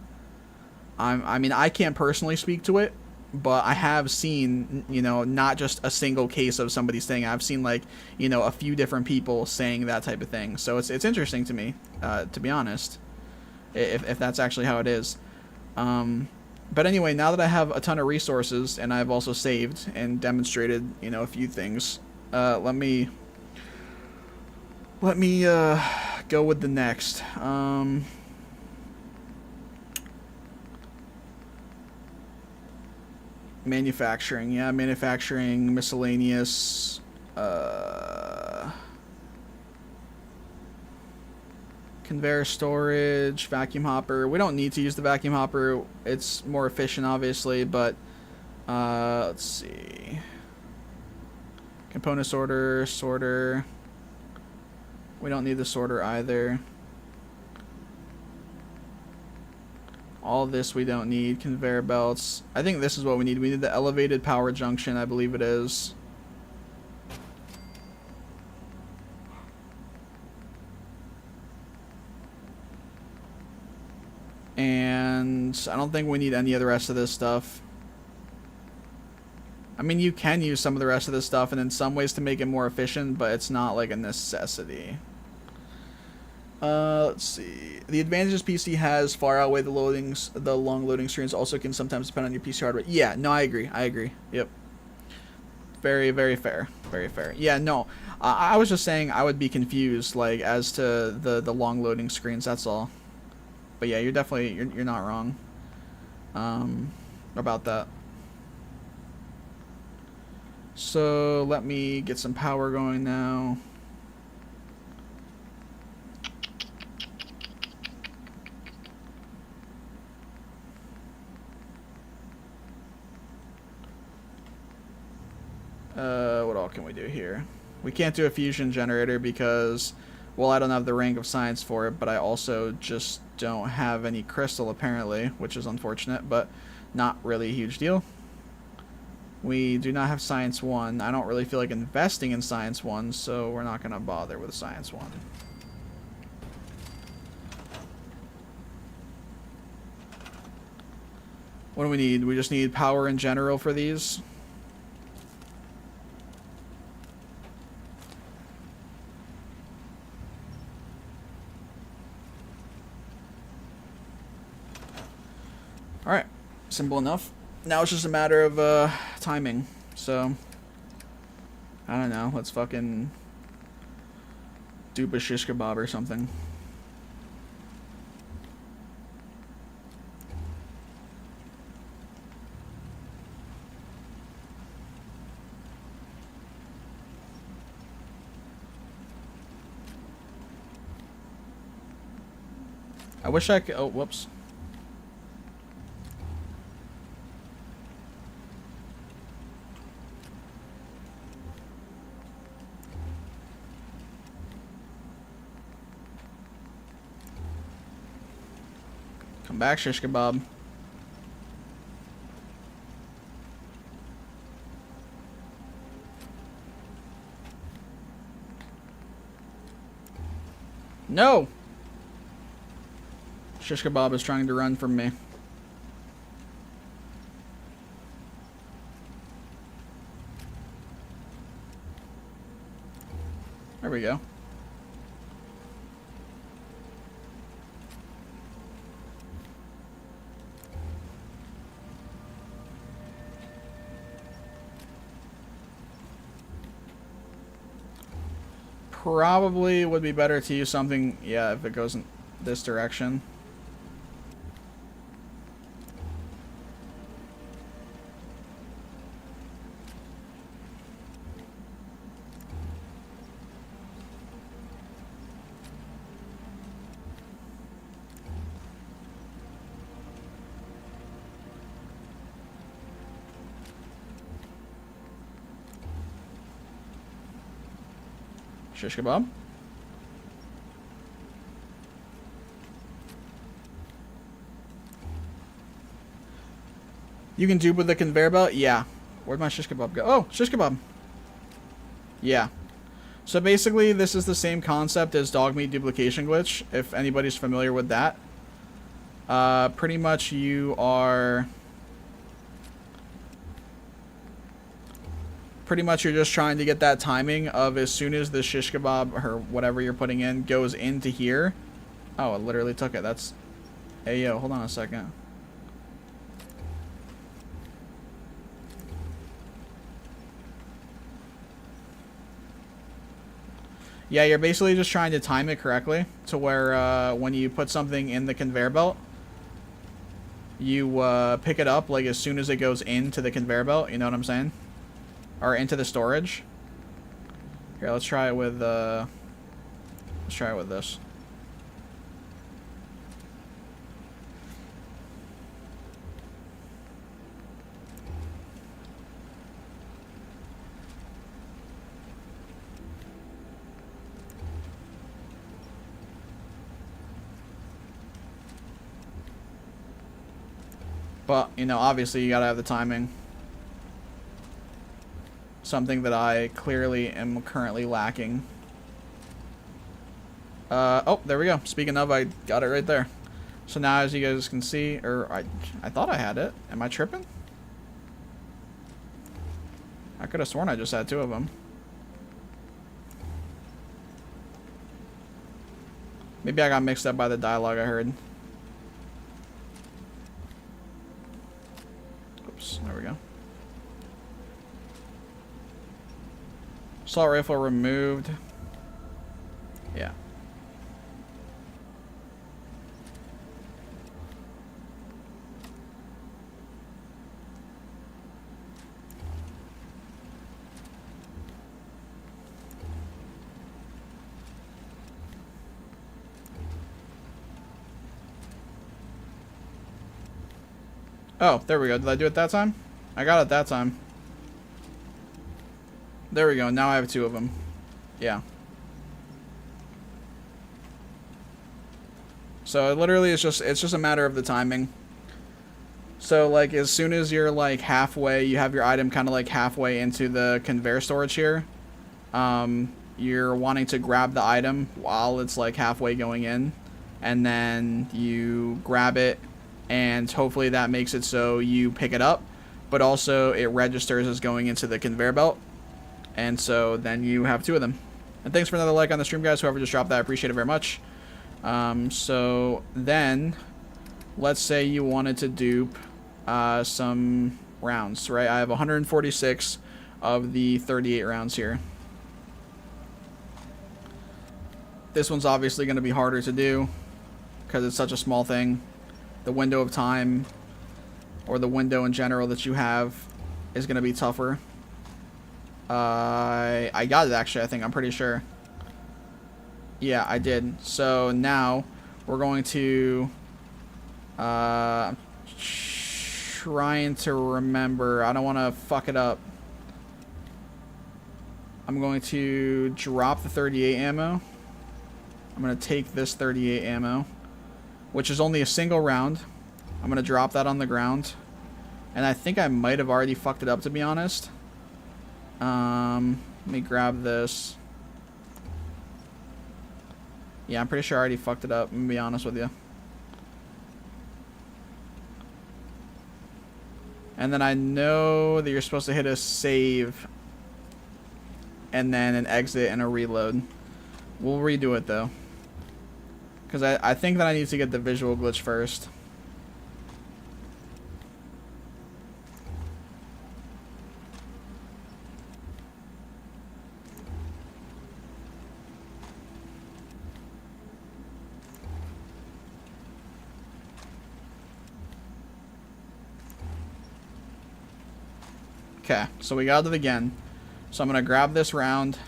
I mean, I can't personally speak to it, but I have seen, you know, not just a single case of somebody saying. I've seen like, you know, a few different people saying that type of thing. So it's interesting to me, to be honest, if that's actually how it is. But anyway, now that I have a ton of resources, and I've also saved and demonstrated, you know, a few things, let me go with the next. Manufacturing, yeah, manufacturing, miscellaneous, conveyor storage, vacuum hopper. We don't need to use the vacuum hopper. It's more efficient, obviously, but let's see. Component sorter. We don't need the sorter either. All this we don't need. Conveyor belts. I think this is what we need. We need the elevated power junction, I believe it is. And I don't think we need any of the rest of this stuff. I mean, you can use some of the rest of this stuff and in some ways to make it more efficient, but it's not like a necessity. Let's see. The advantages PC has far outweigh the loadings. The long loading screens also can sometimes depend on your PC hardware. Yeah, no, I agree. I agree. Yep. Very, very fair. Very fair. Yeah, no. I was just saying I would be confused, like, as to the long loading screens. That's all. But yeah, you're definitely you're not wrong. About that. So let me get some power going now. What all can we do here? We can't do a fusion generator because, well, I don't have the rank of science for it, but I also just don't have any crystal apparently, which is unfortunate, but not really a huge deal. We do not have Science 1. I don't really feel like investing in Science 1, so we're not going to bother with Science 1. What do we need? We just need power in general for these. Alright, simple enough. Now it's just a matter of timing. So, I don't know. Let's fucking dupe a shish kebab or something. I wish I could. Oh, whoops. Come back, shish kebab. No! Shish kebab is trying to run from me. There we go. Probably would be better to use something, yeah, if it goes in this direction. Shish kebab. You can dupe with the conveyor belt? Yeah. Where'd my shish kebab go? Oh, shish kebab. Yeah. So basically, this is the same concept as dog meat duplication glitch, if anybody's familiar with that. Pretty much you are... Pretty much you're just trying to get that timing of as soon as the shish kebab or whatever you're putting in goes into here. Oh, it literally took it. That's... Hey, yo, hold on a second. Yeah, you're basically just trying to time it correctly to where when you put something in the conveyor belt, you pick it up like as soon as it goes into the conveyor belt. You know what I'm saying? Or into the storage. Here, let's try it with this. But, you know, obviously you gotta have the timing. Something that I clearly am currently lacking. Oh, there we go. Speaking of, I got it right there. So now, as you guys can see, or I thought I had it. Am I tripping? I could have sworn I just had 2 of them. Maybe I got mixed up by the dialogue I heard. Oops, there we go. Assault rifle removed. Yeah. Oh, there we go. Did I do it that time? I got it that time. There we go. Now I have 2 of them. Yeah. So it literally is just, it's just a matter of the timing. So like as soon as you're like halfway, you have your item kind of like halfway into the conveyor storage here. You're wanting to grab the item while it's like halfway going in, and then you grab it, and hopefully that makes it so you pick it up, but also it registers as going into the conveyor belt, and so then you have 2 of them. And thanks for another like on the stream, guys. Whoever just dropped that, I appreciate it very much. So then let's say you wanted to dupe some rounds, right? I have 146 of the 38 rounds here. This one's obviously going to be harder to do because it's such a small thing. The window of time, or the window in general that you have, is going to be tougher. I got it actually, I think. I'm pretty sure. Yeah, I did. So now we're going to trying to remember. I don't want to fuck it up. I'm going to drop the 38 ammo. I'm going to take this 38 ammo, which is only a single round. I'm going to drop that on the ground. And I think I might have already fucked it up, to be honest. Let me grab this. Yeah, I'm pretty sure I already fucked it up, I'm gonna be honest with you. And then I know that you're supposed to hit a save and then an exit and a reload. We'll redo it though, because I think that I need to get the visual glitch first. Okay, so we got it again. So I'm going to grab this round.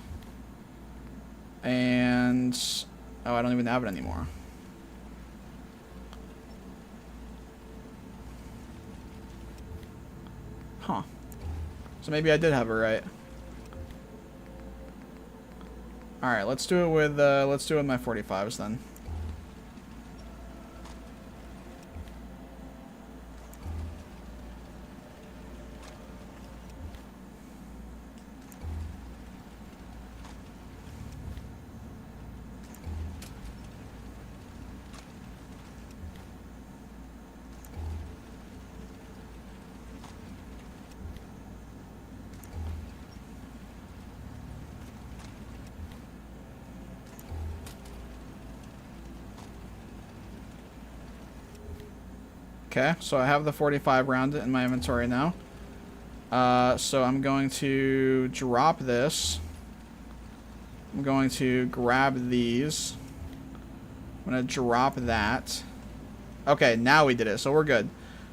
And... oh, I don't even have it anymore. Huh. So maybe I did have it right. Alright, let's do it with my 45s then. Okay, so I have the 45 round in my inventory now. So I'm going to drop this. I'm going to grab these. I'm going to drop that. Okay, now we did it, so we're good.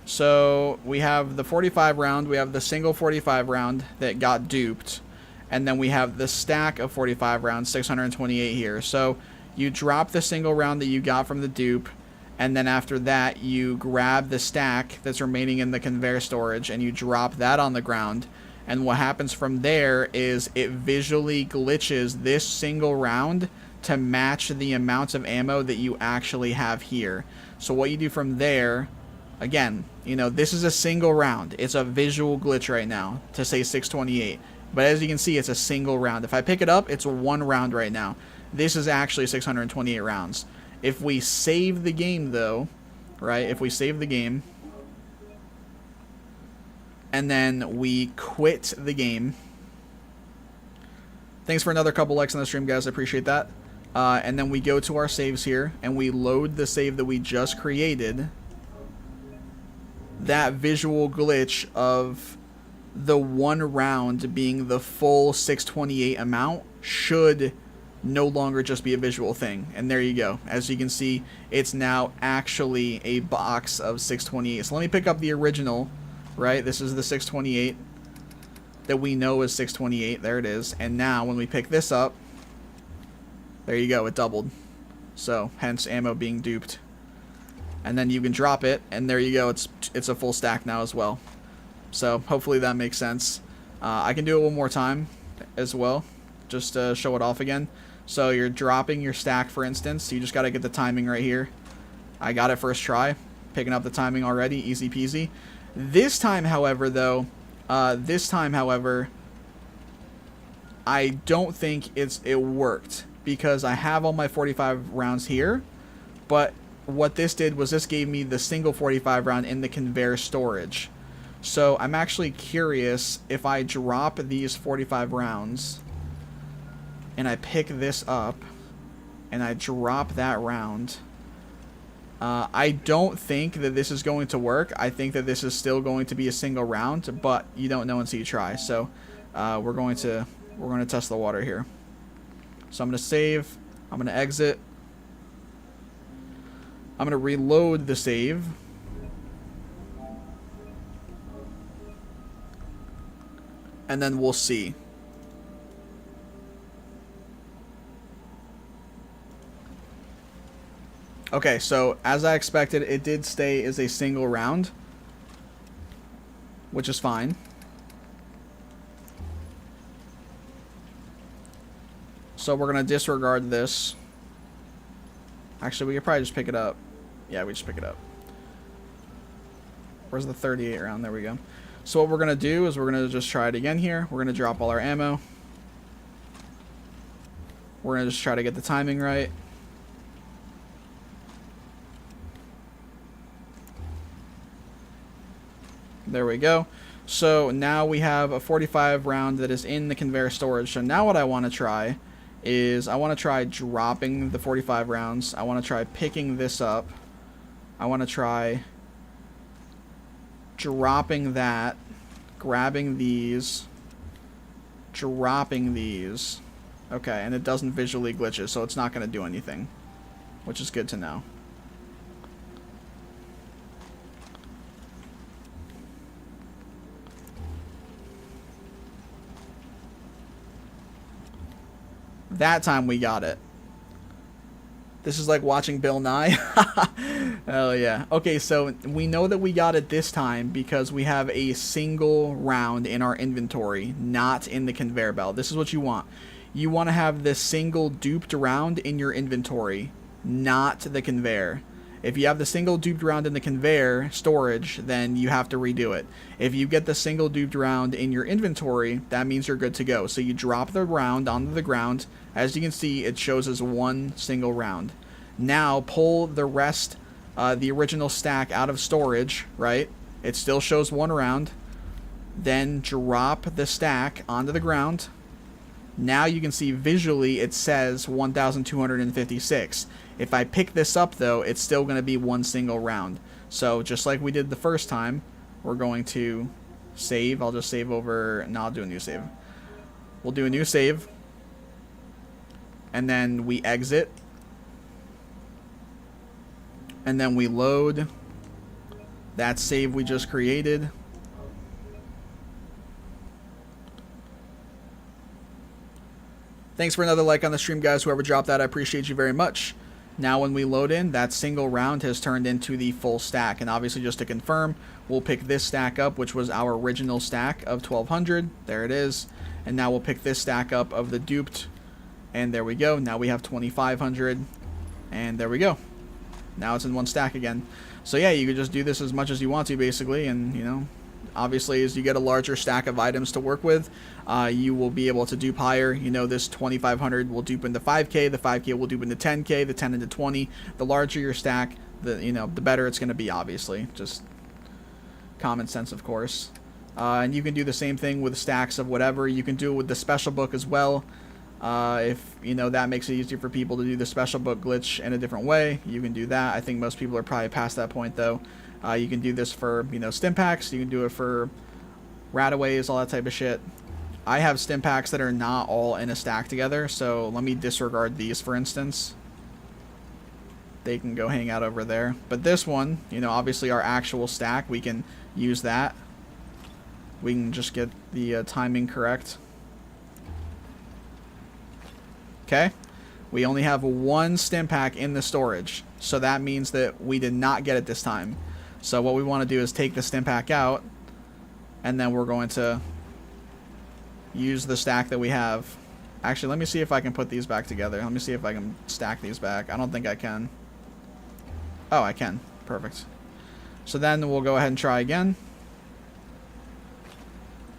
So we have the 45 round, we have the single 45 round that got duped, and then we have the stack of 45 rounds, 628 here. So you drop the single round that you got from the dupe, and then after that you grab the stack that's remaining in the conveyor storage and you drop that on the ground, and what happens from there is it visually glitches this single round to match the amount of ammo that you actually have here. So what you do from there Again, you know, this is a single round. It's a visual glitch right now to say 628. But as you can see, it's a single round. If I pick it up, it's one round right now. This is actually 628 rounds. If we save the game, though, right? If we save the game, and then we quit the game. Thanks for another couple likes on the stream, guys. I appreciate that. And then we go to our saves here, and we load the save that we just created. That visual glitch of the one round being the full 628 amount should no longer just be a visual thing. And there you go. As you can see, it's now actually a box of 628. So let me pick up the original, right? This is the 628 that we know is 628. There it is. And now when we pick this up, there you go. It doubled. So hence ammo being duped. And then you can drop it, and there you go. It's a full stack now as well. So hopefully that makes sense. I can do it one more time as well, just to show it off again. So you're dropping your stack, for instance. You just got to get the timing right here. I got it first try. Picking up the timing already. Easy peasy. This time, however, though, I don't think it worked, because I have all my 45 rounds here, but what this did was this gave me the single 45 round in the conveyor storage. So I'm actually curious, if I drop these 45 rounds and I pick this up and I drop that round, I don't think that this is going to work. I think that this is still going to be a single round, but you don't know until you try. So we're going to test the water here. So I'm going to save. I'm going to exit. I'm going to reload the save. And then we'll see. Okay, so as I expected, it did stay as a single round, which is fine. So we're going to disregard this. Actually, we could probably just pick it up. Yeah, we just pick it up. Where's the 38 round? There we go. So what we're going to do is we're going to just try it again here. We're going to drop all our ammo. We're going to just try to get the timing right. There we go. So now we have a 45 round that is in the conveyor storage. So now what I want to try is I want to try dropping the 45 rounds. I want to try picking this up. I want to try dropping that, grabbing these, dropping these. Okay, and it doesn't visually glitches, so it's not going to do anything, which is good to know. That time we got it. This is like watching Bill Nye. Hell yeah. Okay, so we know that we got it this time because we have a single round in our inventory, not in the conveyor belt. This is what you want. You want to have this single duped round in your inventory, not the conveyor. If you have the single duped round in the conveyor storage, then you have to redo it. If you get the single duped round in your inventory, that means you're good to go. So you drop the round onto the ground. As you can see, it shows as one single round. Now pull the rest, the original stack out of storage, right? It still shows one round. Then drop the stack onto the ground. Now you can see visually it says 1,256. If I pick this up, though, it's still going to be one single round. So just like we did the first time, we're going to save. I'll just save over... No, I'll do a new save. We'll do a new save. And then we exit. And then we load that save we just created. Thanks for another like on the stream, guys. Whoever dropped that, I appreciate you very much. Now when we load in, that single round has turned into the full stack. And obviously, just to confirm, we'll pick this stack up, which was our original stack of 1,200. There it is. And now we'll pick this stack up of the duped. And there we go. Now we have 2,500. And there we go. Now it's in one stack again. So yeah, you could just do this as much as you want to, basically, and, you know, obviously as you get a larger stack of items to work with, you will be able to dupe higher. You know, this 2500 will dupe into 5k, the 5k will dupe into 10k, the 10 into 20. The larger your stack, the better it's going to be, obviously. Just common sense, of course. And you can do the same thing with stacks of whatever. You can do it with the special book as well. If, you know, that makes it easier for people to do the special book glitch in a different way, you can do that. I think most people are probably past that point, though. You can do this for, you know, stim packs. You can do it for rataways, all that type of shit. I have stim packs that are not all in a stack together, so let me disregard these, for instance. They can go hang out over there. But this one, you know, obviously our actual stack, we can use that. We can just get the timing correct. Okay, we only have one stim pack in the storage, so that means that we did not get it this time. So what we want to do is take the stim pack out, and then we're going to use the stack that we have. Actually, let me see if I can put these back together. Let me see if I can stack these back. I don't think I can. Oh, I can. Perfect. So then we'll go ahead and try again.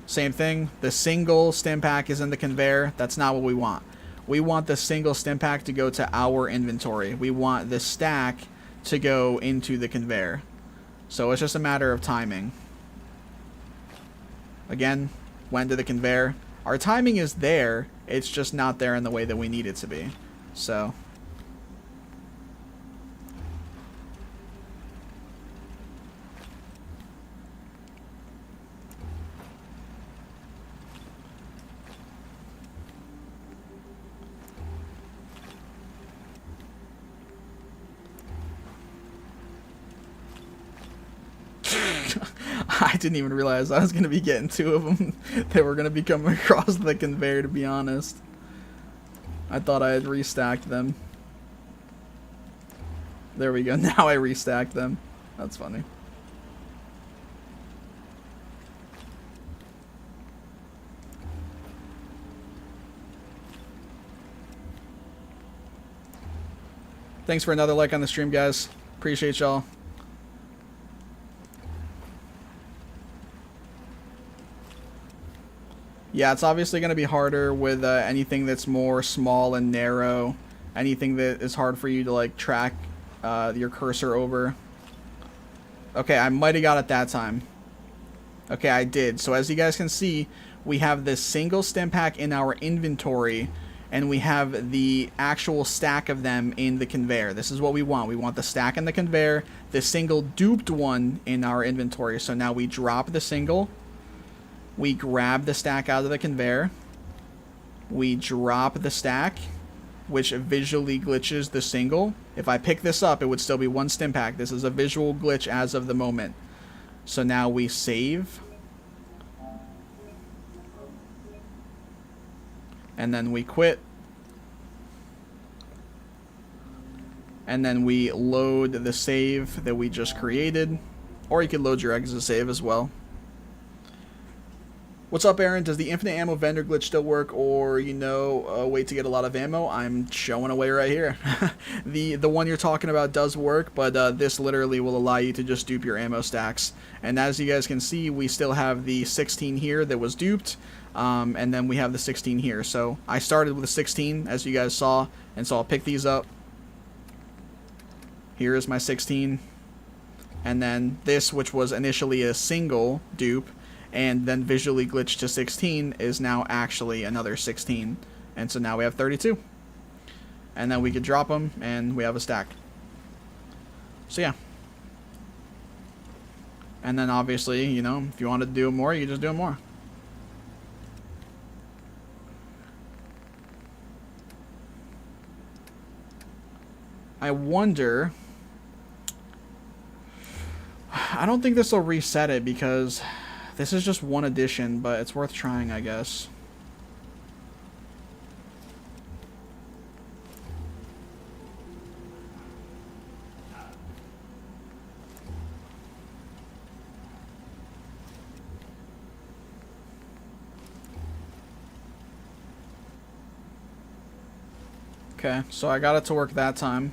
Same thing. The single stim pack is in the conveyor. That's not what we want. We want the single stim pack to go to our inventory. We want the stack to go into the conveyor. So it's just a matter of timing. Again, went to the conveyor. Our timing is there. It's just not there in the way that we need it to be. So I didn't even realize I was going to be getting two of them that were going to be coming across the conveyor, to be honest. I thought I had restacked them. There we go. Now I restacked them. That's funny. Thanks for another like on the stream, guys. Appreciate y'all. Yeah, it's obviously going to be harder with anything that's more small and narrow. Anything that is hard for you to, like, track your cursor over. Okay, I might have got it that time. Okay, I did. So as you guys can see, we have this single stim pack in our inventory, and we have the actual stack of them in the conveyor. This is what we want. We want the stack in the conveyor, the single duped one in our inventory. So now we drop the single. We grab the stack out of the conveyor. We drop the stack, which visually glitches the single. If I pick this up, it would still be one stim pack. This is a visual glitch as of the moment. So now we save. And then we quit. And then we load the save that we just created. Or you could load your exit save as well. What's up, Aaron? Does the infinite ammo vendor glitch still work, or, you know, a way to get a lot of ammo? I'm showing away right here. The one you're talking about does work, but this literally will allow you to just dupe your ammo stacks. And as you guys can see, we still have the 16 here that was duped, and then we have the 16 here. So I started with the 16, as you guys saw, and so I'll pick these up. Here is my 16. And then this, which was initially a single dupe, and then visually glitched to 16, is now actually another 16. And so now we have 32. And then we could drop them, and we have a stack. So yeah. And then obviously, you know, if you wanted to do more, you could just do more. I wonder... I don't think this will reset it, because... this is just one edition, but it's worth trying, I guess. Okay, so I got it to work that time.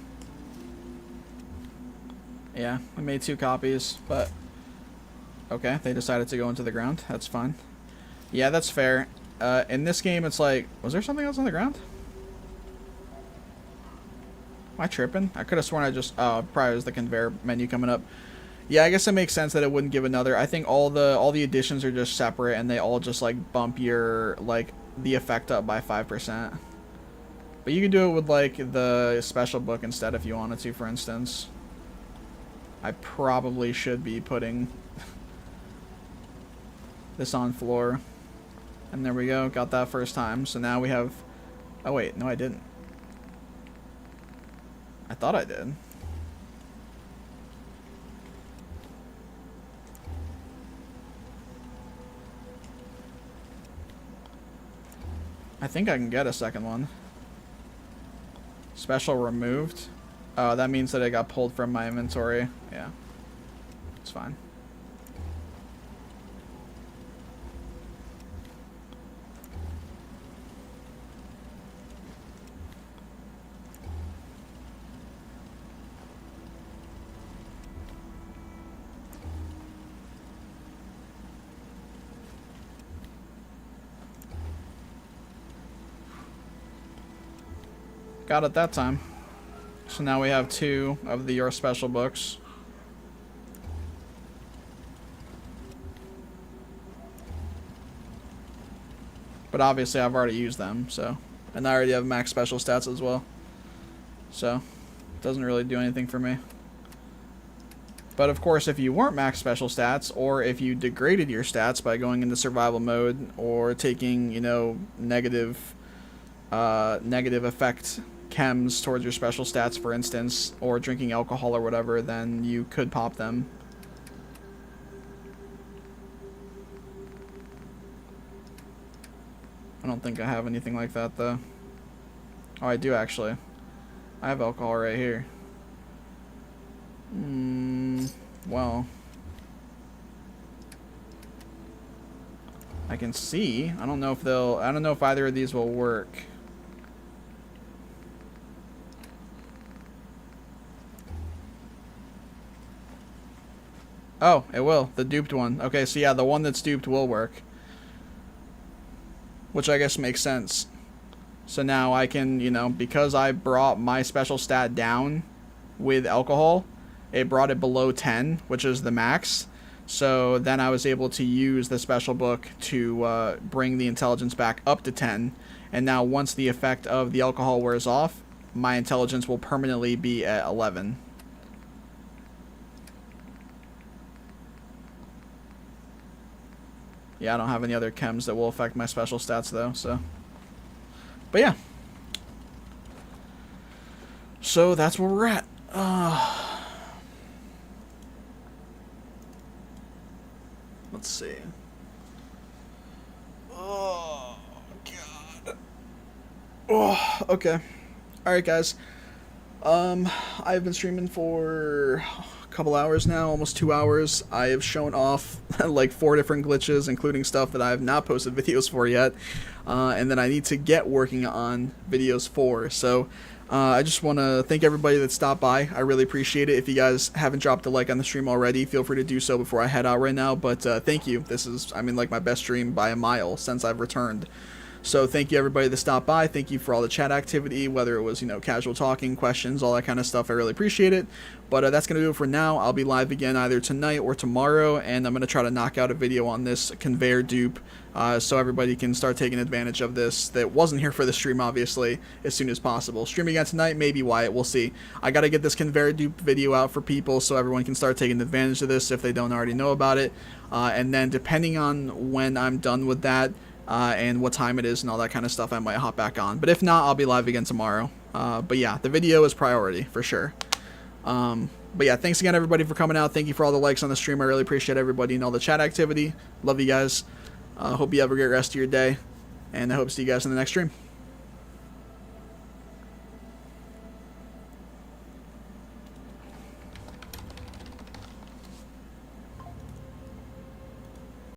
Yeah, I made 2 copies, but okay, they decided to go into the ground. That's fine. Yeah, that's fair. In this game, it's like, was there something else on the ground? Am I tripping? I could have sworn I just, oh, probably was the conveyor menu coming up. Yeah, I guess it makes sense that it wouldn't give another. I think all the additions are just separate, and they all just like bump your like the effect up by 5%. But you could do it with like the special book instead if you wanted to, for instance. I probably should be putting this on floor. And there we go, got that first time. So now we have, oh wait, no I didn't. I thought I did. I think I can get a second one. Special removed. Oh, that means that it got pulled from my inventory. Yeah. It's fine. Got it that time. So now we have 2 of your special books. But obviously I've already used them, so. And I already have max special stats as well. So, it doesn't really do anything for me. But of course, if you weren't max special stats, or if you degraded your stats by going into survival mode, or taking, you know, negative effect chems towards your special stats, for instance, or drinking alcohol or whatever, then you could pop them. I don't think I have anything like that, though. Oh, I do, actually. I have alcohol right here. Well. I can see. I don't know if either of these will work. Oh, it will. The duped one. Okay, so yeah, the one that's duped will work. Which I guess makes sense. So now I can, you know, because I brought my special stat down with alcohol, it brought it below 10, which is the max. So then I was able to use the special book to bring the intelligence back up to 10. And now once the effect of the alcohol wears off, my intelligence will permanently be at 11. Yeah, I don't have any other chems that will affect my special stats, though, so. But yeah. So that's where we're at. Let's see. Oh, God. Oh, okay. Alright, guys. I've been streaming for couple hours now, almost 2 hours. I have shown off like 4 different glitches, including stuff that I have not posted videos for yet, and that I need to get working on videos for. So I just want to thank everybody that stopped by. I really appreciate it. If you guys haven't dropped a like on the stream already, feel free to do so before I head out right now. But thank you. This is, I mean, like my best stream by a mile since I've returned. So thank you everybody that stopped by. Thank you for all the chat activity, whether it was, you know, casual talking, questions, all that kind of stuff. I really appreciate it. But that's going to do it for now. I'll be live again either tonight or tomorrow, and I'm going to try to knock out a video on this conveyor dupe so everybody can start taking advantage of this that wasn't here for the stream, obviously, as soon as possible. Stream again tonight, maybe Wyatt, we'll see. I got to get this conveyor dupe video out for people so everyone can start taking advantage of this if they don't already know about it. And then depending on when I'm done with that, and what time it is and all that kind of stuff, I might hop back on. But if not, I'll be live again tomorrow. But yeah, the video is priority for sure. But yeah, thanks again everybody for coming out. Thank you for all the likes on the stream. I really appreciate everybody and all the chat activity. Love you guys. Hope you have a great rest of your day, and I hope to see you guys in the next stream.